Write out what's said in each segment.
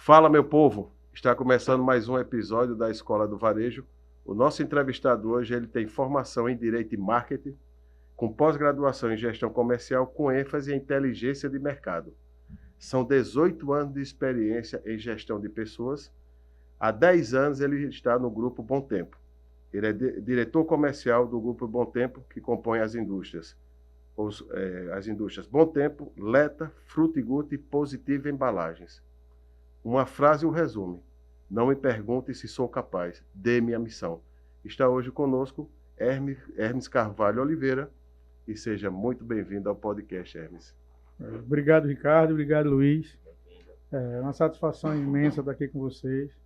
Fala, meu povo! Está começando mais um episódio da Escola do Varejo. O nosso entrevistado hoje ele tem formação em Direito e Marketing, com pós-graduação em Gestão Comercial, com ênfase em Inteligência de Mercado. São 18 anos de experiência em gestão de pessoas. Há 10 anos ele está no Grupo Bom Tempo. Ele é diretor comercial do Grupo Bom Tempo, que compõe as indústrias Bom Tempo, Leta, Frutigut e Positiva Embalagens. Uma frase o resume: não me pergunte se sou capaz, dê-me a missão. Está hoje conosco Hermes Carvalho Oliveira, e seja muito bem-vindo ao podcast, Hermes. Obrigado, Ricardo. Obrigado, Luiz. É uma satisfação imensa estar aqui com vocês,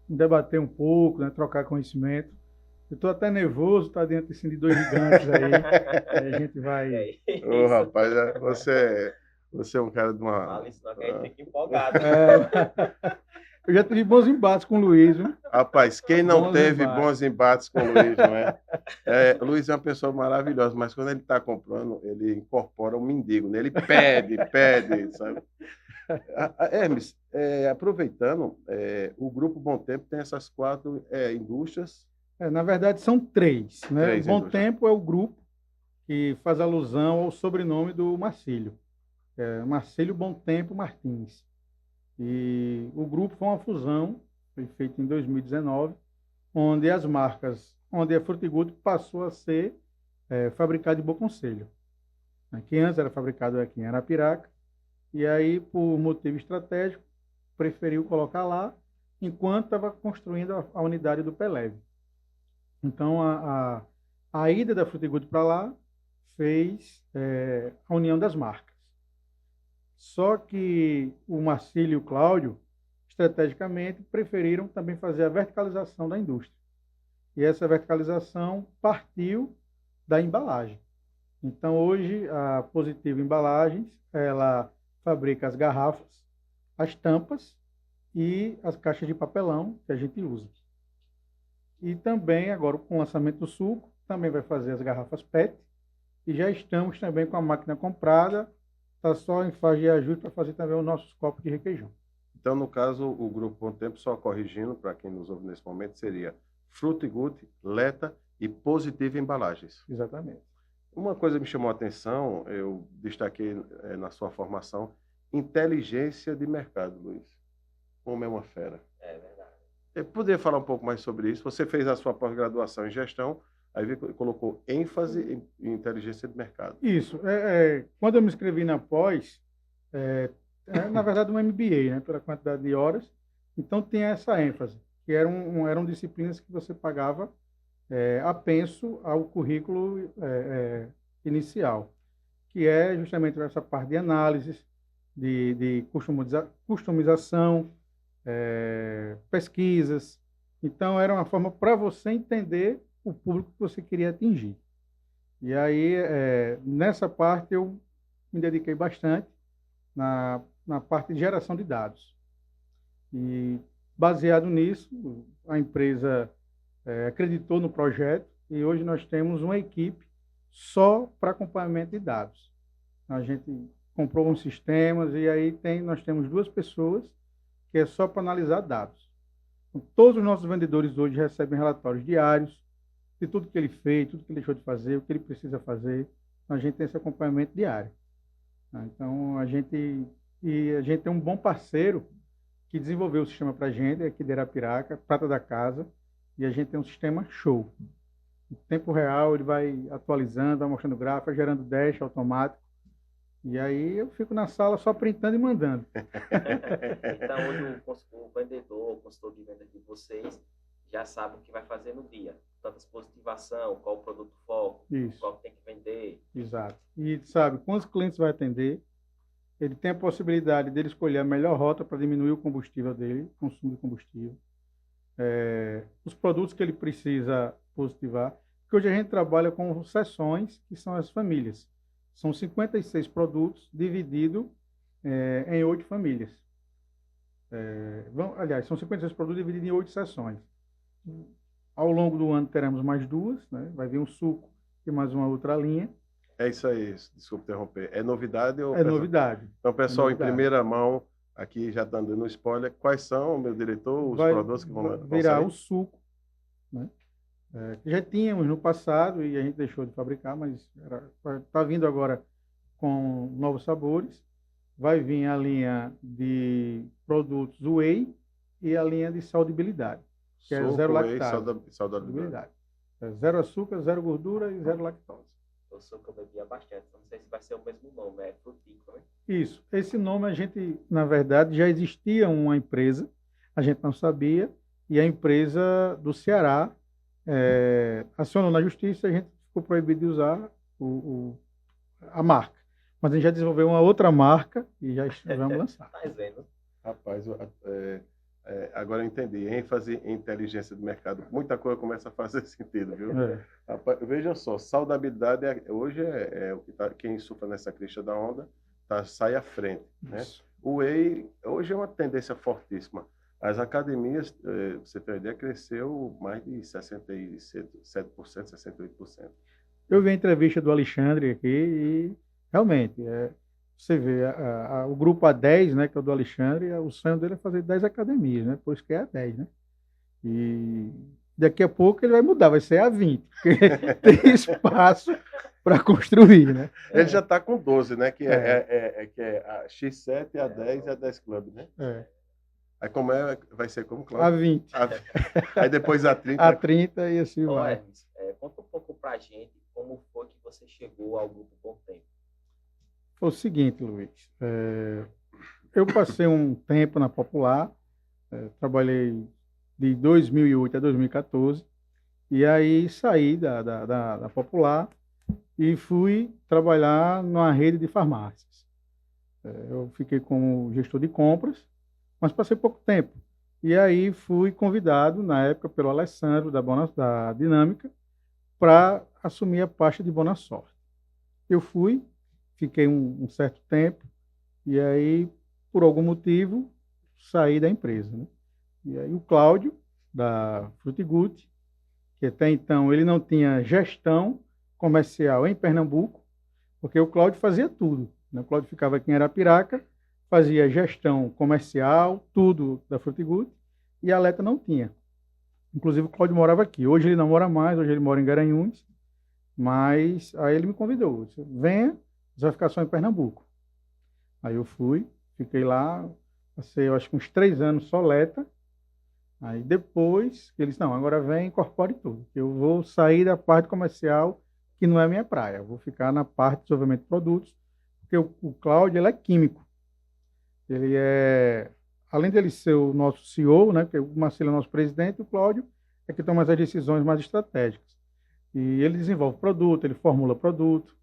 debater um pouco, né, trocar conhecimento. Eu estou até nervoso, estar diante assim, de dois gigantes aí. A gente vai... Ô, rapaz, você é um cara de uma... Fala isso não, que a gente fica empolgado. Eu já tive bons embates com o Luiz, viu? Rapaz, quem não Bons teve embates. bons embates com o Luiz, não é? Luiz é uma pessoa maravilhosa, mas quando ele está comprando, ele incorpora um mendigo, né? Ele pede, sabe? Hermes, aproveitando, o Grupo Bom Tempo tem essas 4 indústrias. Na verdade, são 3, né? 3 o Bom indústrias. Tempo é o grupo que faz alusão ao sobrenome do Marcílio. Marcílio Bom Tempo Martins. E o grupo foi uma fusão, foi feita em 2019, onde a Frutigut passou a ser fabricada em Bom Conselho, que antes era fabricado aqui em Arapiraca, e aí, por motivo estratégico, preferiu colocar lá, enquanto estava construindo a unidade do Peleve. Então, a ida da Frutigut para lá fez a união das marcas. Só que o Marcílio e o Cláudio, estrategicamente, preferiram também fazer a verticalização da indústria. E essa verticalização partiu da embalagem. Então, hoje, a Positiva Embalagens, ela fabrica as garrafas, as tampas e as caixas de papelão que a gente usa. E também, agora, com o lançamento do suco, também vai fazer as garrafas PET. E já estamos também com a máquina comprada, está só em fase de ajuste para fazer também os nossos copos de requeijão. Então, no caso, o Grupo Bom Tempo, só corrigindo, para quem nos ouve nesse momento, seria Frutigut, Leta e Positiva Embalagens. Exatamente. Uma coisa me chamou a atenção, eu destaquei na sua formação, inteligência de mercado, Luiz. Como é uma fera. É verdade. Eu poderia falar um pouco mais sobre isso? Você fez a sua pós-graduação em gestão, aí colocou ênfase em inteligência de mercado. Isso. Quando eu me inscrevi na pós, na verdade um MBA, né, pela quantidade de horas, então tinha essa ênfase, que eram disciplinas que você pagava apenso ao currículo inicial, que é justamente essa parte de análise, de customização, pesquisas. Então, era uma forma para você entender o público que você queria atingir. E aí, nessa parte, eu me dediquei bastante na parte de geração de dados. E, baseado nisso, a empresa acreditou no projeto e hoje nós temos uma equipe só para acompanhamento de dados. A gente comprou uns sistemas e aí nós temos 2 pessoas que é só para analisar dados. Então, todos os nossos vendedores hoje recebem relatórios diários de tudo que ele fez, tudo que ele deixou de fazer, o que ele precisa fazer. Então, a gente tem esse acompanhamento diário. Então, a gente tem um bom parceiro que desenvolveu o sistema para a gente, aqui de Arapiraca, Prata da Casa, e a gente tem um sistema show. Em tempo real, ele vai atualizando, vai mostrando gráfico, vai gerando dash automático. E aí eu fico na sala só printando e mandando. Então, hoje o vendedor, o consultor de venda de vocês, já sabe o que vai fazer no dia. Tantas positivação, qual o produto foco, Isso. qual que tem que vender. Exato. E sabe quantos clientes vai atender. Ele tem a possibilidade dele escolher a melhor rota para diminuir o combustível dele, o consumo de combustível. Os produtos que ele precisa positivar. Porque hoje a gente trabalha com seções, que são as famílias. São 56 produtos divididos em 8 famílias. Aliás, são 56 produtos divididos em 8 seções. Ao longo do ano teremos mais 2, né? Vai vir um suco e mais uma outra linha. É isso aí, desculpa interromper. É novidade ou... É novidade. Então, pessoal, em primeira mão, aqui já está dando um spoiler, quais são, meu diretor, os Vai produtos que vão virar sair? o suco, né? Que já tínhamos no passado e a gente deixou de fabricar, mas está vindo agora com novos sabores. Vai vir a linha de produtos whey e a linha de saudabilidade, que é Suco, zero whey, lactase. saudabilidade. Zero açúcar, zero gordura e zero lactose. Eu sou que eu bebia bastante, não sei se vai ser o mesmo nome, é Frutico, né? Isso. Esse nome a gente, na verdade, já existia uma empresa, a gente não sabia, e a empresa do Ceará acionou na justiça e a gente ficou proibido de usar a marca. Mas a gente já desenvolveu uma outra marca e já vamos lançar. Tá vendo? Rapaz, agora eu entendi. ênfase em inteligência do mercado. Muita coisa começa a fazer sentido, viu? Rapaz, veja só, saudabilidade hoje é o que quem surfa nessa crista da onda sai à frente, né? O whey hoje é uma tendência fortíssima. As academias, você tem uma ideia, cresceu mais de 67%, 68%. Eu vi a entrevista do Alexandre aqui e realmente, você vê o grupo A10, né, que é o do Alexandre, o sonho dele é fazer 10 academias, né? Por isso que é A10, né? E daqui a pouco ele vai mudar, vai ser A20, porque tem espaço para construir, né? Ele já está com 12, né? Que é a X7, a 10 e a 10 Club, né? Aí como vai ser como, Cláudio? A20. Aí depois a 30. A 30 e assim vai. Hermes, conta um pouco pra gente como foi que você chegou ao Grupo Bom Tempo. Foi o seguinte, Luiz. Eu passei um tempo na Popular, trabalhei de 2008 a 2014, e aí saí da Popular e fui trabalhar numa rede de farmácias. Eu fiquei como gestor de compras, mas passei pouco tempo. E aí fui convidado, na época, pelo Alessandro, da Dinâmica, para assumir a pasta de Boa Sorte. Eu fui, fiquei um certo tempo, e aí, por algum motivo, saí da empresa, né? E aí o Cláudio, da Frutigut, que até então ele não tinha gestão comercial em Pernambuco, porque o Cláudio fazia tudo, né? O Cláudio ficava aqui em Arapiraca, fazia gestão comercial, tudo da Frutigut, e a Aleta não tinha. Inclusive o Cláudio morava aqui. Hoje ele não mora mais, hoje ele mora em Garanhuns, mas aí ele me convidou. Disse, venha, você vai ficar só em Pernambuco. Aí eu fui, fiquei lá, passei eu acho que uns 3 anos só Leta. Aí depois, ele disse, não, agora vem e incorpore tudo. Eu vou sair da parte comercial, que não é minha praia. Eu vou ficar na parte de desenvolvimento de produtos, porque o Cláudio, ele é químico. Ele além dele ser o nosso CEO, né, porque o Marcelo é o nosso presidente, o Cláudio é que toma as decisões mais estratégicas. E ele desenvolve produto, ele formula produto,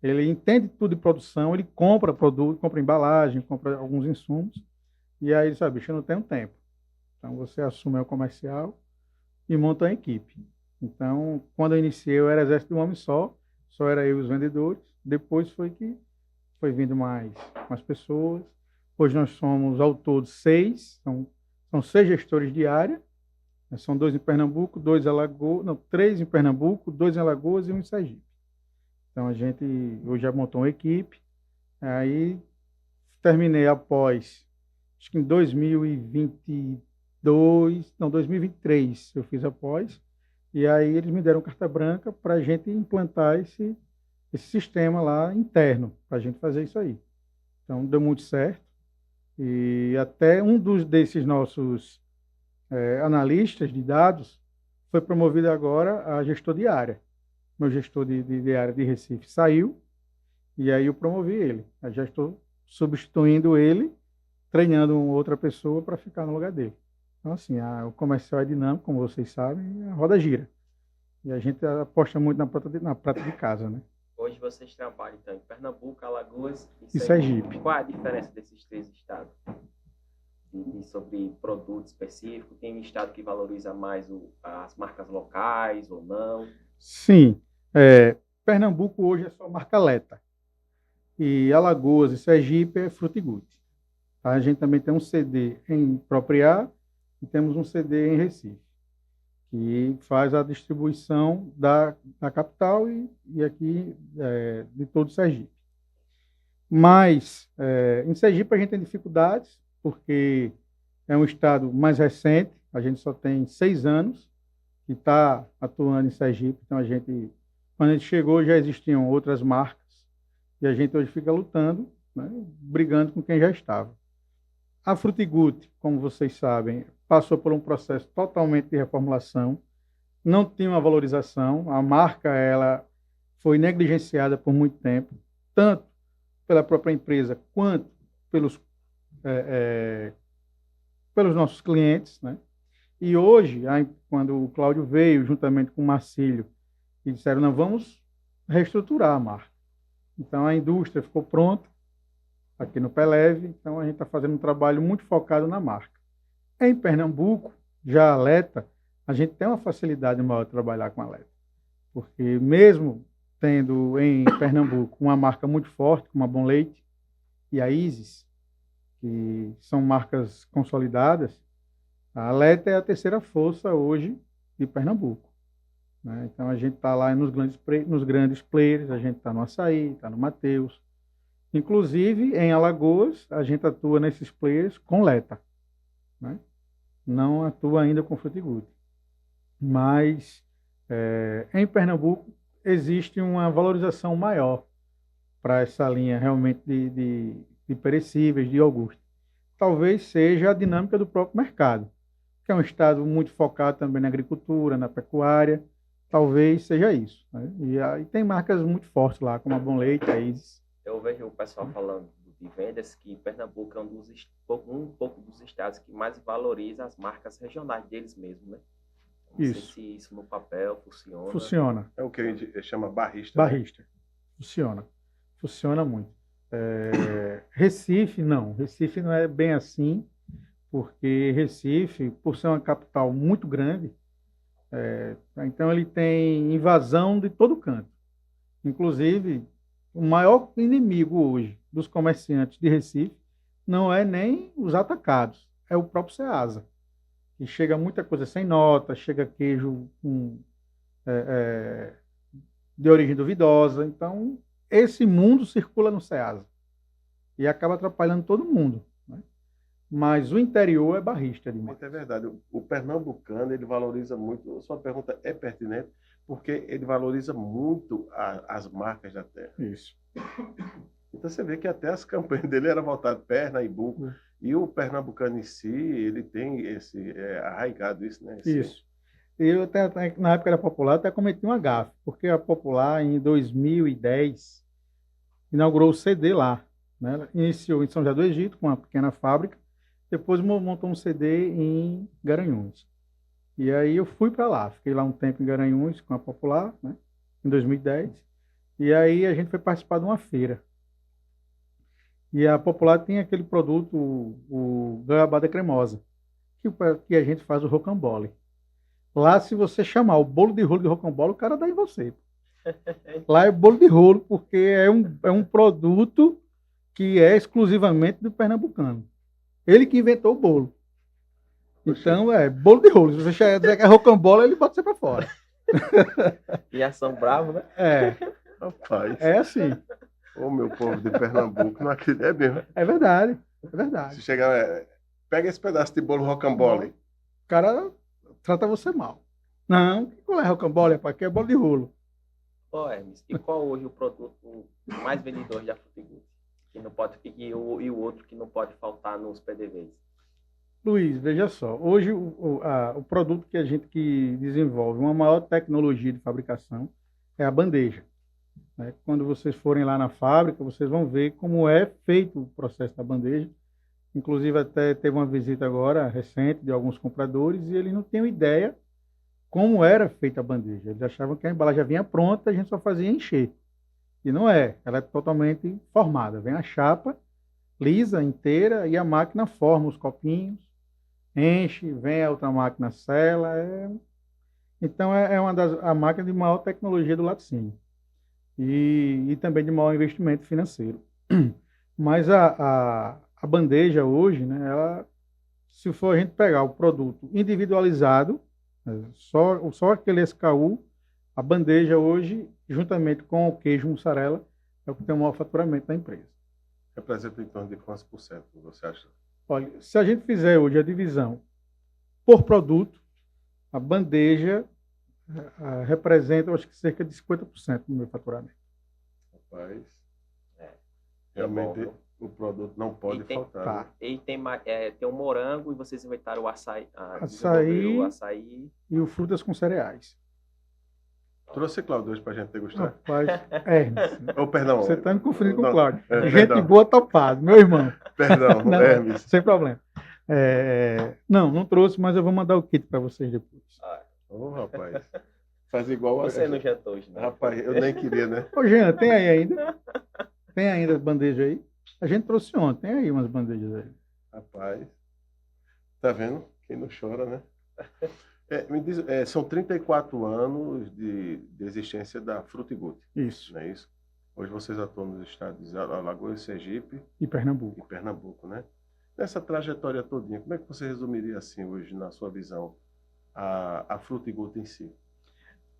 ele entende tudo de produção, ele compra produto, compra embalagem, compra alguns insumos, e aí ele sabe, bicho, eu não tenho tempo. Então você assume o comercial e monta a equipe. Então, quando eu iniciei, eu era exército de um homem só era eu e os vendedores. Depois foi que foi vindo mais pessoas. Hoje nós somos, ao todo, 6. São 6 gestores de área. São 2 em Pernambuco, 2 em Alagoas, não, 3 em Pernambuco, 2 em Alagoas e 1 em Sergipe. Então a gente hoje já montou uma equipe. Aí terminei após, acho que em 2023 eu fiz após. E aí eles me deram carta branca para a gente implantar esse sistema lá interno, para a gente fazer isso aí. Então deu muito certo. E até desses nossos analistas de dados foi promovido agora a gestor de área. Meu gestor de área de Recife saiu e aí eu promovi ele. Eu já estou substituindo ele, treinando outra pessoa para ficar no lugar dele. Então, assim, o comercial é dinâmico, como vocês sabem, a roda gira. E a gente aposta muito na prata de casa, né? Hoje vocês trabalham, então, em Pernambuco, Alagoas e Sergipe. Qual é a diferença desses 3 estados? Sobre produto específico? Tem um estado que valoriza mais as marcas locais ou não? Sim. Pernambuco hoje é só marca Leta. E Alagoas e Sergipe é Frutigut. A gente também tem um CD em Propriá e temos um CD em Recife, que faz a distribuição da capital e aqui de todo o Sergipe. Mas em Sergipe a gente tem dificuldades, porque é um estado mais recente, a gente só tem 6 anos que está atuando em Sergipe, então quando a gente chegou já existiam outras marcas, e a gente hoje fica lutando, né, brigando com quem já estava. A Frutigutti, como vocês sabem, passou por um processo totalmente de reformulação, não tinha uma valorização, a marca ela foi negligenciada por muito tempo, tanto pela própria empresa quanto pelos, pelos nossos clientes, né? E hoje, quando o Cláudio veio, juntamente com o Marcílio, e disseram, não, vamos reestruturar a marca. Então, a indústria ficou pronta, aqui no Peleve, então a gente está fazendo um trabalho muito focado na marca. Em Pernambuco, já a Leta, a gente tem uma facilidade maior de trabalhar com a Leta, porque mesmo tendo em Pernambuco uma marca muito forte, como a Bom Leite e a Isis, que são marcas consolidadas, a Leta é a terceira força hoje de Pernambuco, né? Então a gente está lá nos grandes players, a gente está no Açaí, está no Mateus. Inclusive, em Alagoas, a gente atua nesses players com Leta, né? Não atua ainda com Frutigutti. Mas em Pernambuco existe uma valorização maior para essa linha realmente de perecíveis, de iogurte. Talvez seja a dinâmica do próprio mercado, que é um estado muito focado também na agricultura, na pecuária. Talvez seja isso, né? E aí tem marcas muito fortes lá, como a Bom Leite, a Isis. Eu vejo o pessoal falando de vendas que Pernambuco é um pouco dos estados que mais valoriza as marcas regionais deles mesmo, né? Não sei se isso no papel funciona. Funciona. É o que a gente chama barrista. Barrista. Né? Funciona. Funciona muito. Recife, não. Recife não é bem assim, porque Recife, por ser uma capital muito grande, então ele tem invasão de todo canto. Inclusive, o maior inimigo hoje dos comerciantes de Recife não é nem os atacados, é o próprio Ceasa. E chega muita coisa sem nota, chega queijo de origem duvidosa. Então, esse mundo circula no Ceasa e acaba atrapalhando todo mundo, né? Mas o interior é barrista. É verdade. O pernambucano, ele valoriza muito. A sua pergunta é pertinente, porque ele valoriza muito as marcas da terra. Isso. Então você vê que até as campanhas dele eram voltadas Pernambuco. E o pernambucano em si, ele tem esse arraigado isso, né? Isso. Eu até, na época da Popular, até cometi uma gafe, porque a Popular, em 2010, inaugurou o CD lá, né? Iniciou em São José do Egito, com uma pequena fábrica, depois montou um CD em Garanhuns. E aí eu fui para lá, fiquei lá um tempo em Garanhuns com a Popular, né? Em 2010. E aí a gente foi participar de uma feira. E a Popular tem aquele produto, o goiabada cremosa, que a gente faz o rocambole. Lá, se você chamar o bolo de rolo de rocambole, o cara dá em você. Lá é bolo de rolo, porque é um produto que é exclusivamente do pernambucano. Ele que inventou o bolo. Então, bolo de rolo. Se você dizer que é rocambole, ele bota você para fora. E ação bravo, né? Rapaz. É assim. Ô, meu povo de Pernambuco, não acredito, é mesmo. É verdade, é verdade. Se chegar, pega esse pedaço de bolo rocambole. O cara trata você mal. Não, qual é rocambole, rapaz? Que é bolo de rolo. Ô, Hermes, e qual hoje o produto mais vendedor da Frutigutti? Que não pode, e o outro que não pode faltar nos PDVs? Luiz, veja só. Hoje, o produto que a gente desenvolve uma maior tecnologia de fabricação é a bandeja. Quando vocês forem lá na fábrica, vocês vão ver como é feito o processo da bandeja. Inclusive, até teve uma visita agora, recente, de alguns compradores, e eles não tinham ideia como era feita a bandeja. Eles achavam que a embalagem já vinha pronta, a gente só fazia encher. E não é. Ela é totalmente formada. Vem a chapa lisa, inteira, e a máquina forma os copinhos, enche, vem a outra máquina sela. Então, é a máquina de maior tecnologia do laticínio. E também de maior investimento financeiro. Mas a bandeja hoje, né, se for a gente pegar o produto individualizado, só aquele SKU, a bandeja hoje, juntamente com o queijo mussarela, é o que tem o maior faturamento da empresa. Representa em torno de quantos por cento, você acha? Olha, se a gente fizer hoje a divisão por produto, a bandeja representa, eu acho que cerca de 50% do meu faturamento. Rapaz, É realmente bom, viu? o produto não pode faltar. Tá. Né? E tem o morango e vocês inventaram o açaí, Açaí. desenvolveram o açaí. E o frutas com cereais. Trouxe Cláudio hoje pra gente degustar. Rapaz, Hermes. Oh, perdão. Você está me confundindo com o Não, Cláudio. Gente perdão. boa topado, meu irmão. Perdão, Não, Hermes. sem problema. Não trouxe, mas eu vou mandar o kit para vocês depois. Ô, rapaz. Faz igual Você não jantou hoje, não? Rapaz, eu nem queria, né? Ô, Jean, tem aí ainda? Tem ainda as bandejas aí? A gente trouxe ontem, tem aí umas bandejas aí. Rapaz. Tá vendo? Quem não chora, né? Me diz, são 34 anos de existência da Frutigut, Isso. não é isso? Hoje vocês atuam nos estados de Alagoas, Sergipe E Pernambuco. e Pernambuco, né? Nessa trajetória todinha, como é que você resumiria assim hoje, na sua visão, a Frutigut em si?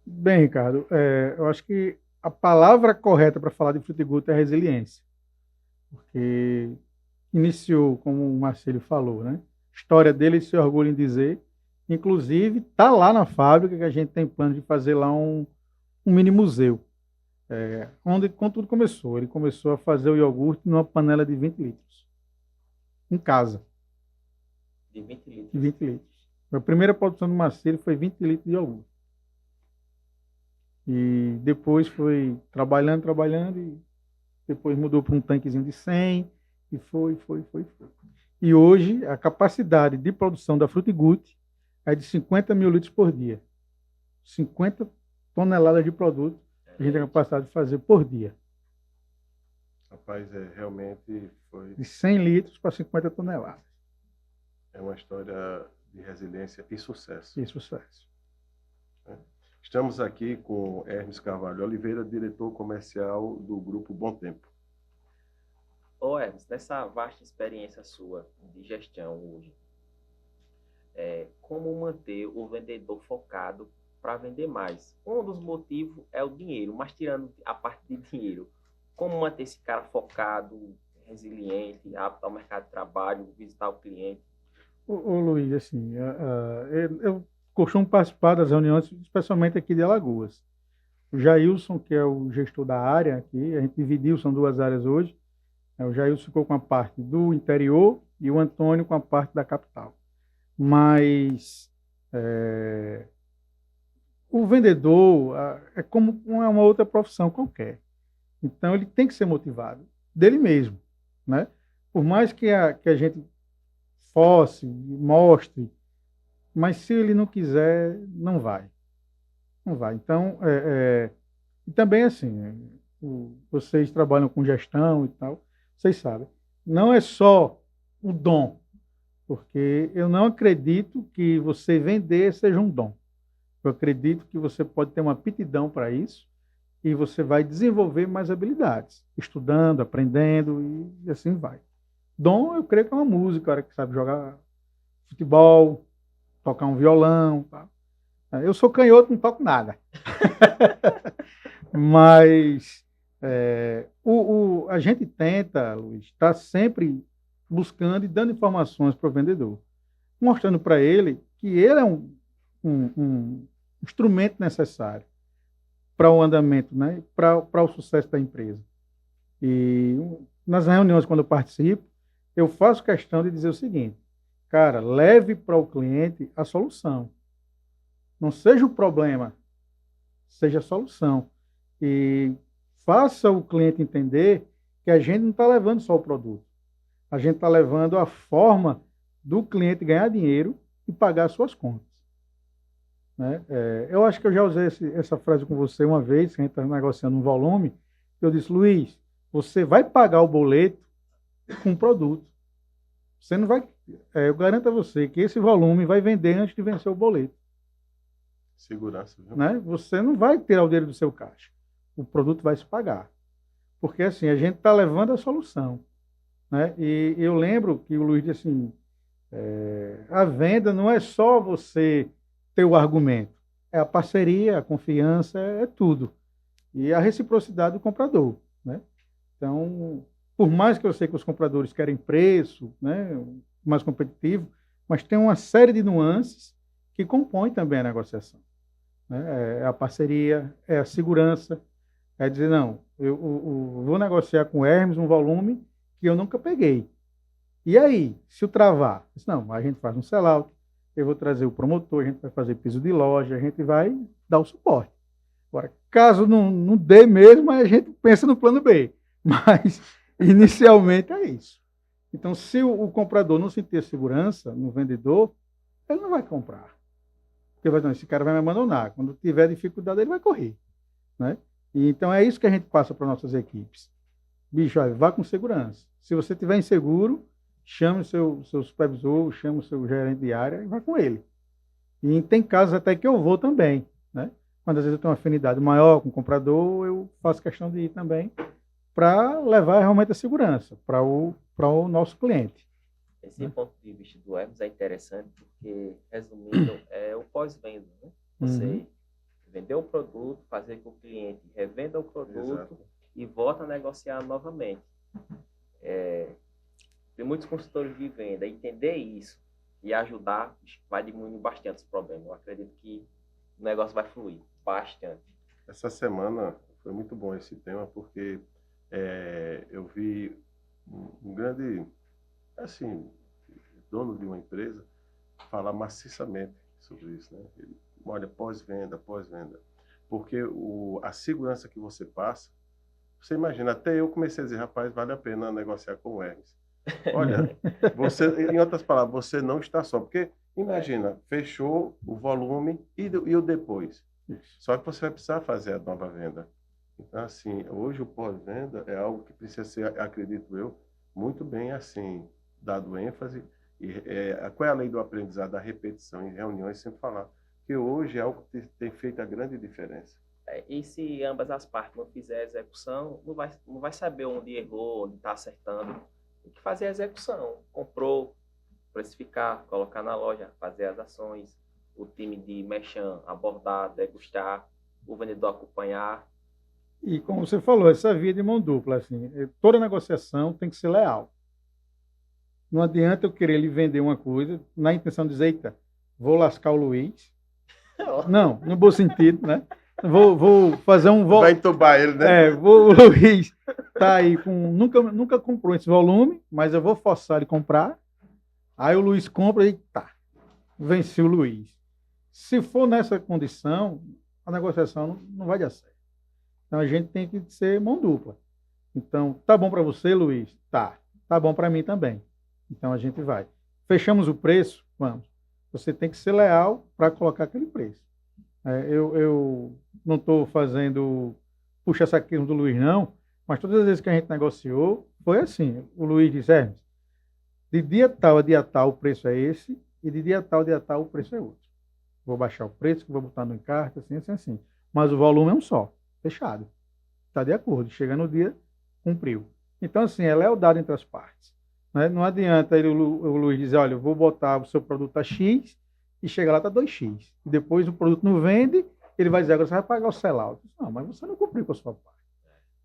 Bem, Ricardo, eu acho que a palavra correta para falar de Frutigut é resiliência. Porque iniciou, como o Marcelo falou, né? A história dele se orgulha em dizer. Inclusive, está lá na fábrica que a gente tem plano de fazer lá um mini museu. Onde quando tudo começou. Ele começou a fazer o iogurte numa panela de 20 litros. Em casa. De 20 litros. De 20 litros. A primeira produção do Marcelo foi 20 litros de iogurte. E depois foi trabalhando, e depois mudou para um tanquezinho de 100, e foi. E hoje, a capacidade de produção da Frutigut é de 50 mil litros por dia. 50 toneladas de produto que a gente tem capacidade de fazer por dia. Rapaz, realmente foi... De 100 litros para 50 toneladas. É uma história de resiliência e sucesso. E sucesso. Estamos aqui com Hermes Carvalho Oliveira, diretor comercial do Grupo Bom Tempo. Ô Hermes, nessa vasta experiência sua de gestão hoje, como manter o vendedor focado para vender mais? Um dos motivos é o dinheiro, mas tirando a parte de dinheiro, como manter esse cara focado, resiliente, apto ao mercado de trabalho, visitar o cliente? Ô Luiz, assim, eu costumo participar das reuniões, especialmente aqui de Alagoas. O Jailson, que é o gestor da área aqui, a gente dividiu, são duas áreas hoje. O Jailson ficou com a parte do interior e o Antônio com a parte da capital. Mas o vendedor é como uma outra profissão qualquer. Então, ele tem que ser motivado dele mesmo, né? Por mais que a gente force, mostre, mas se ele não quiser, não vai. Não vai. Então, e também assim, vocês trabalham com gestão e tal, vocês sabem, não é só o dom, porque eu não acredito que você vender seja um dom. Eu acredito que você pode ter uma aptidão para isso e você vai desenvolver mais habilidades, estudando, aprendendo e assim vai. Dom, eu creio que é uma música, o cara que sabe jogar futebol, tocar um violão. Tá? Eu sou canhoto, não toco nada. Mas a gente tenta, Luiz, estar sempre buscando e dando informações para o vendedor, mostrando para ele que ele é um instrumento necessário para o andamento, né? Para o sucesso da empresa. E nas reuniões, quando eu participo, eu faço questão de dizer o seguinte: cara, leve para o cliente a solução. Não seja o problema, seja a solução. E faça o cliente entender que a gente não está levando só o produto. A gente está levando a forma do cliente ganhar dinheiro e pagar as suas contas. Né? Eu acho que eu já usei essa frase com você uma vez, que a gente está negociando um volume. Eu disse: Luiz, você vai pagar o boleto com o produto. Você não vai... eu garanto a você que esse volume vai vender antes de vencer o boleto. Segurança, viu? Né? Você não vai tirar o dinheiro do seu caixa. O produto vai se pagar. Porque assim, a gente está levando a solução. Né? E eu lembro que o Luiz disse assim, a venda não é só você ter o argumento. É a parceria, a confiança, é tudo. E a reciprocidade do comprador. Né? Então, por mais que eu sei que os compradores querem preço, né? mais competitivo, mas tem uma série de nuances que compõem também a negociação, né? É a parceria, é a segurança, é dizer, não, eu vou negociar com o Hermes um volume que eu nunca peguei. E aí, se o travar? Não, a gente faz um sellout, eu vou trazer o promotor, a gente vai fazer piso de loja, a gente vai dar o suporte. Agora, caso não dê mesmo, a gente pensa no plano B. Mas, inicialmente, é isso. Então, se o comprador não sentir segurança no vendedor, ele não vai comprar. Porque vai dizer, esse cara vai me abandonar. Quando tiver dificuldade, ele vai correr, né? E, então, é isso que a gente passa para nossas equipes. Bicho, olha, vá com segurança. Se você estiver inseguro, chame o seu supervisor, chame o seu gerente de área e vá com ele. E tem casos até que eu vou também, né? Quando às vezes eu tenho uma afinidade maior com o comprador, eu faço questão de ir também para levar realmente a segurança para o nosso cliente. Esse ponto de vista do Hermes é interessante porque, resumindo, é o pós-venda, né? Você vender o produto, fazer com que o cliente revenda o produto. Exato. E volta a negociar novamente. Tem muitos consultores de venda, entender isso e ajudar vai diminuir bastante os problemas. Eu acredito que o negócio vai fluir bastante. Essa semana foi muito bom esse tema, porque eu vi um grande, assim, dono de uma empresa falar maciçamente sobre isso, né? Ele, olha, pós-venda. Porque a segurança que você passa, você imagina, até eu comecei a dizer, rapaz, vale a pena negociar com o Hermes. Olha, você, em outras palavras, você não está só. Porque, imagina, fechou o volume e o depois. Só que você vai precisar fazer a nova venda. Então, assim, hoje o pós-venda é algo que precisa ser, acredito eu, muito bem, assim, dado ênfase. E, qual é a lei do aprendizado? Da repetição em reuniões, sempre falar. Que hoje é algo que tem feito a grande diferença. E se ambas as partes não fizerem a execução, não vai saber onde errou, onde está acertando. Tem que fazer a execução. Comprou, precificar, colocar na loja, fazer as ações, o time de merchan abordar, degustar, o vendedor acompanhar. E como você falou, essa via de mão dupla, assim, toda negociação tem que ser leal. Não adianta eu querer lhe vender uma coisa na intenção de dizer, eita, vou lascar o Luiz. Não, no bom sentido, né? Vou fazer um... Vai entubar ele, né? O Luiz tá aí com... Nunca comprou esse volume, mas eu vou forçar ele a comprar. Aí o Luiz compra e tá, venceu o Luiz. Se for nessa condição, a negociação não vai dar certo. Então a gente tem que ser mão dupla. Então, tá bom para você, Luiz? Tá bom para mim também. Então a gente vai. Fechamos o preço? Vamos. Você tem que ser leal para colocar aquele preço. Eu não estou fazendo puxa-saquismo do Luiz, não, mas todas as vezes que a gente negociou, foi assim. O Luiz disse, Hermes, de dia tal a dia tal o preço é esse, e de dia tal a dia tal o preço é outro. Vou baixar o preço, vou botar no encarte, assim. Mas o volume é um só, fechado. Está de acordo, chega no dia, cumpriu. Então, assim, é lealdade entre as partes. Né? Não adianta o Luiz dizer, olha, eu vou botar o seu produto a X, e chega lá, está 2x. E depois o produto não vende, ele vai dizer, agora você vai pagar o sellout. Não, mas você não cumpriu com a sua parte.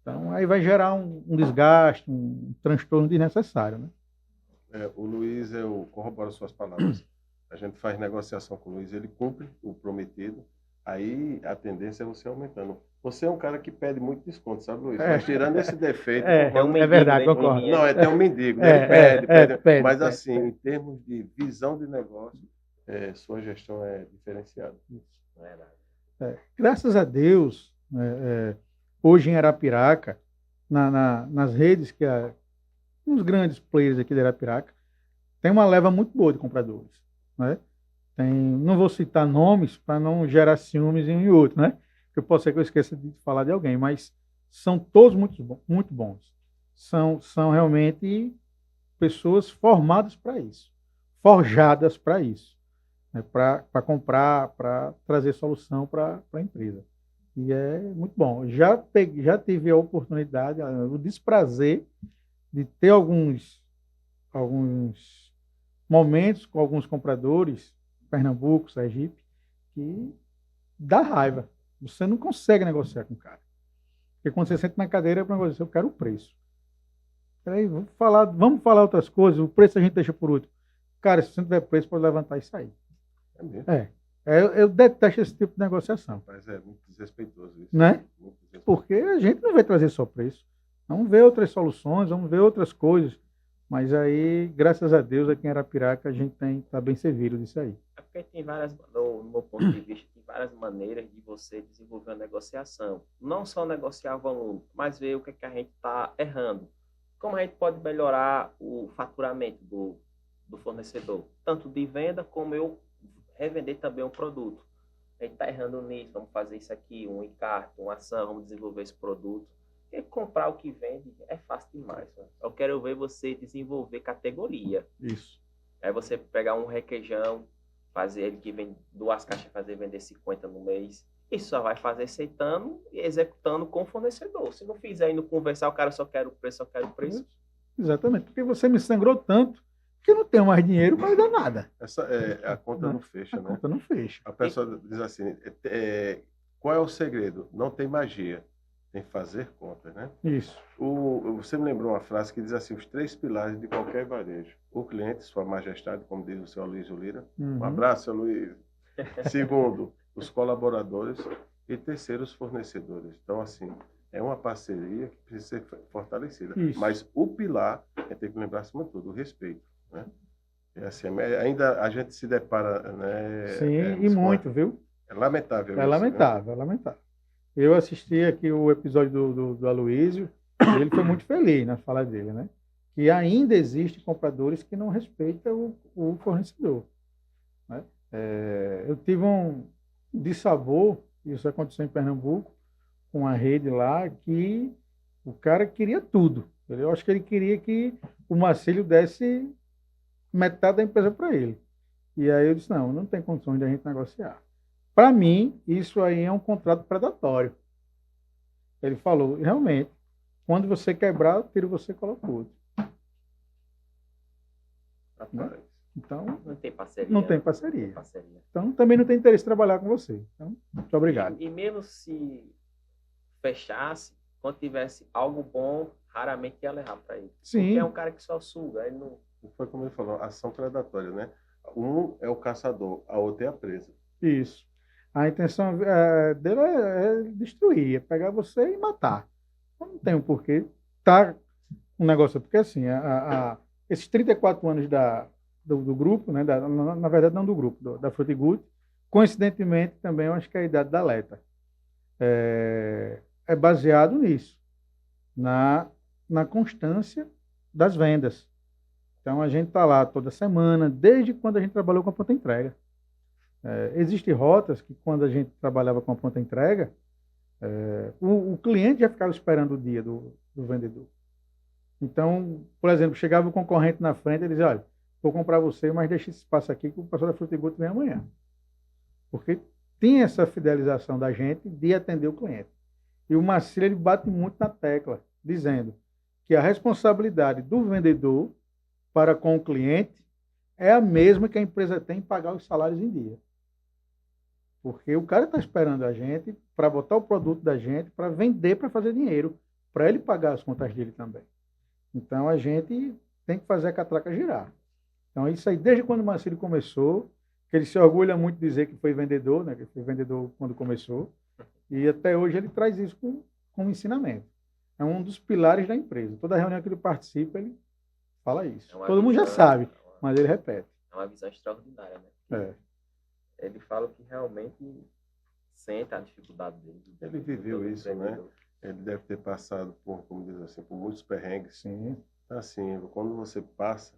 Então, aí vai gerar um desgaste, um transtorno desnecessário, né? O Luiz, eu corroboro suas palavras. A gente faz negociação com o Luiz, ele cumpre o prometido, aí a tendência é você aumentando. Você é um cara que pede muito desconto, sabe, Luiz? Mas tirando esse defeito... É verdade, concordo. Não, tem um mendigo, né? Ele pede. Mas, assim, em termos de visão de negócio, sua gestão é diferenciada. Graças a Deus, hoje em Arapiraca, nas redes, uns grandes players aqui de Arapiraca, tem uma leva muito boa de compradores. Né? Não vou citar nomes para não gerar ciúmes em um e outro, né? Porque pode ser que eu esqueça de falar de alguém, mas são todos muito bons. São realmente pessoas formadas para isso, forjadas para isso. Para comprar, para trazer solução para a empresa. E é muito bom. Já tive a oportunidade, o desprazer de ter alguns momentos com alguns compradores, Pernambuco, Sergipe, que dá raiva. Você não consegue negociar com o cara. Porque quando você senta na cadeira, para negociar, eu quero o preço. Peraí, vamos falar outras coisas, o preço a gente deixa por último. Cara, se você não tiver preço, pode levantar e sair. É mesmo. Eu detesto esse tipo de negociação, Mas é muito desrespeitoso isso. né? Muito desrespeitoso. Porque a gente não vai trazer só preço. Vamos ver outras soluções, vamos ver outras coisas. Mas aí, graças a Deus, aqui em Arapiraca, a gente está bem servido disso aí. É porque tem várias, no meu ponto de vista, tem várias maneiras de você desenvolver uma negociação. Não só negociar volume, mas ver o que, é que a gente está errando. Como a gente pode melhorar o faturamento do fornecedor, tanto de venda como eu revender também um produto. A gente está errando nisso, vamos fazer isso aqui, um encarte, uma ação, vamos desenvolver esse produto. Porque comprar o que vende é fácil demais. Né? Eu quero ver você desenvolver categoria. Isso. Aí você pegar um requeijão, fazer ele que vende 2 caixas, fazer vender 50 no mês. Isso só vai fazer aceitando e executando com o fornecedor. Se não fizer indo conversar, o cara só quer o preço, só quer o preço. Exatamente. Porque você me sangrou tanto que eu não tenho mais dinheiro para dar nada. A conta não fecha, A né? conta não fecha. A pessoa diz assim, qual é o segredo? Não tem magia, tem fazer contas, né? Isso. Você me lembrou uma frase que diz assim, os 3 pilares de qualquer varejo. O cliente, sua majestade, como diz o seu Luiz Lira. Um abraço, seu Luiz. Segundo, os colaboradores. E terceiro, os fornecedores. Então, assim, é uma parceria que precisa ser fortalecida. Isso. Mas o pilar, é ter que lembrar, acima de tudo, o respeito, né? Assim, ainda a gente se depara, né? Sim, e muito, viu? É lamentável É isso, lamentável, né? é lamentável. Eu assisti aqui o episódio do Aloysio e ele foi muito feliz na fala dele, né? Que ainda existem compradores que não respeitam o fornecedor, né? Eu tive um dissabor, isso aconteceu em Pernambuco, com uma rede lá que o cara queria tudo. Eu acho que ele queria que o Marcílio desse metade da empresa para ele. E aí eu disse, não tem condições de a gente negociar. Para mim, isso aí é um contrato predatório. Ele falou, realmente, quando você quebrar, tiro você e coloca outro. Rapaz. Então, Não tem parceria. não tem parceria. Então, também não tem interesse em trabalhar com você. Então, muito obrigado. E mesmo se fechasse, quando tivesse algo bom, raramente ia levar para ele. Sim. Porque é um cara que só suga. Ele não... Foi como ele falou, ação predatória, né? Um é o caçador, a outra é a presa. Isso. A intenção dele é destruir, é pegar você e matar. Então, não tem um porquê. Tá um negócio, porque assim, esses 34 anos do grupo, né, na verdade não do grupo, da Frutigut, coincidentemente também eu acho que é a idade da Leta. É baseado nisso, na constância das vendas. Então a gente está lá toda semana, desde quando a gente trabalhou com a pronta entrega. Existem rotas que quando a gente trabalhava com a pronta entrega, o cliente já ficava esperando o dia do vendedor. Então, por exemplo, chegava o concorrente na frente e dizia, olha, vou comprar você, mas deixa esse espaço aqui que o pessoal da Frutigut vem amanhã. Porque tem essa fidelização da gente de atender o cliente. E o Marcílio, ele bate muito na tecla, dizendo que a responsabilidade do vendedor para com o cliente é a mesma que a empresa tem em pagar os salários em dia. Porque o cara está esperando a gente para botar o produto da gente, para vender, para fazer dinheiro, para ele pagar as contas dele também. Então, a gente tem que fazer a catraca girar. Então, isso aí, desde quando o Marcílio começou, que ele se orgulha muito de dizer que foi vendedor, né? Que foi vendedor quando começou, e até hoje ele traz isso como ensinamento. É um dos pilares da empresa. Toda reunião que ele participa, ele fala isso. Todo mundo já sabe, mas ele repete. É uma visão extraordinária, né? Ele fala que realmente sente a dificuldade dele. Ele viveu isso, né? Ele deve ter passado por, como diz assim, por muitos perrengues. Sim. Assim, quando você passa,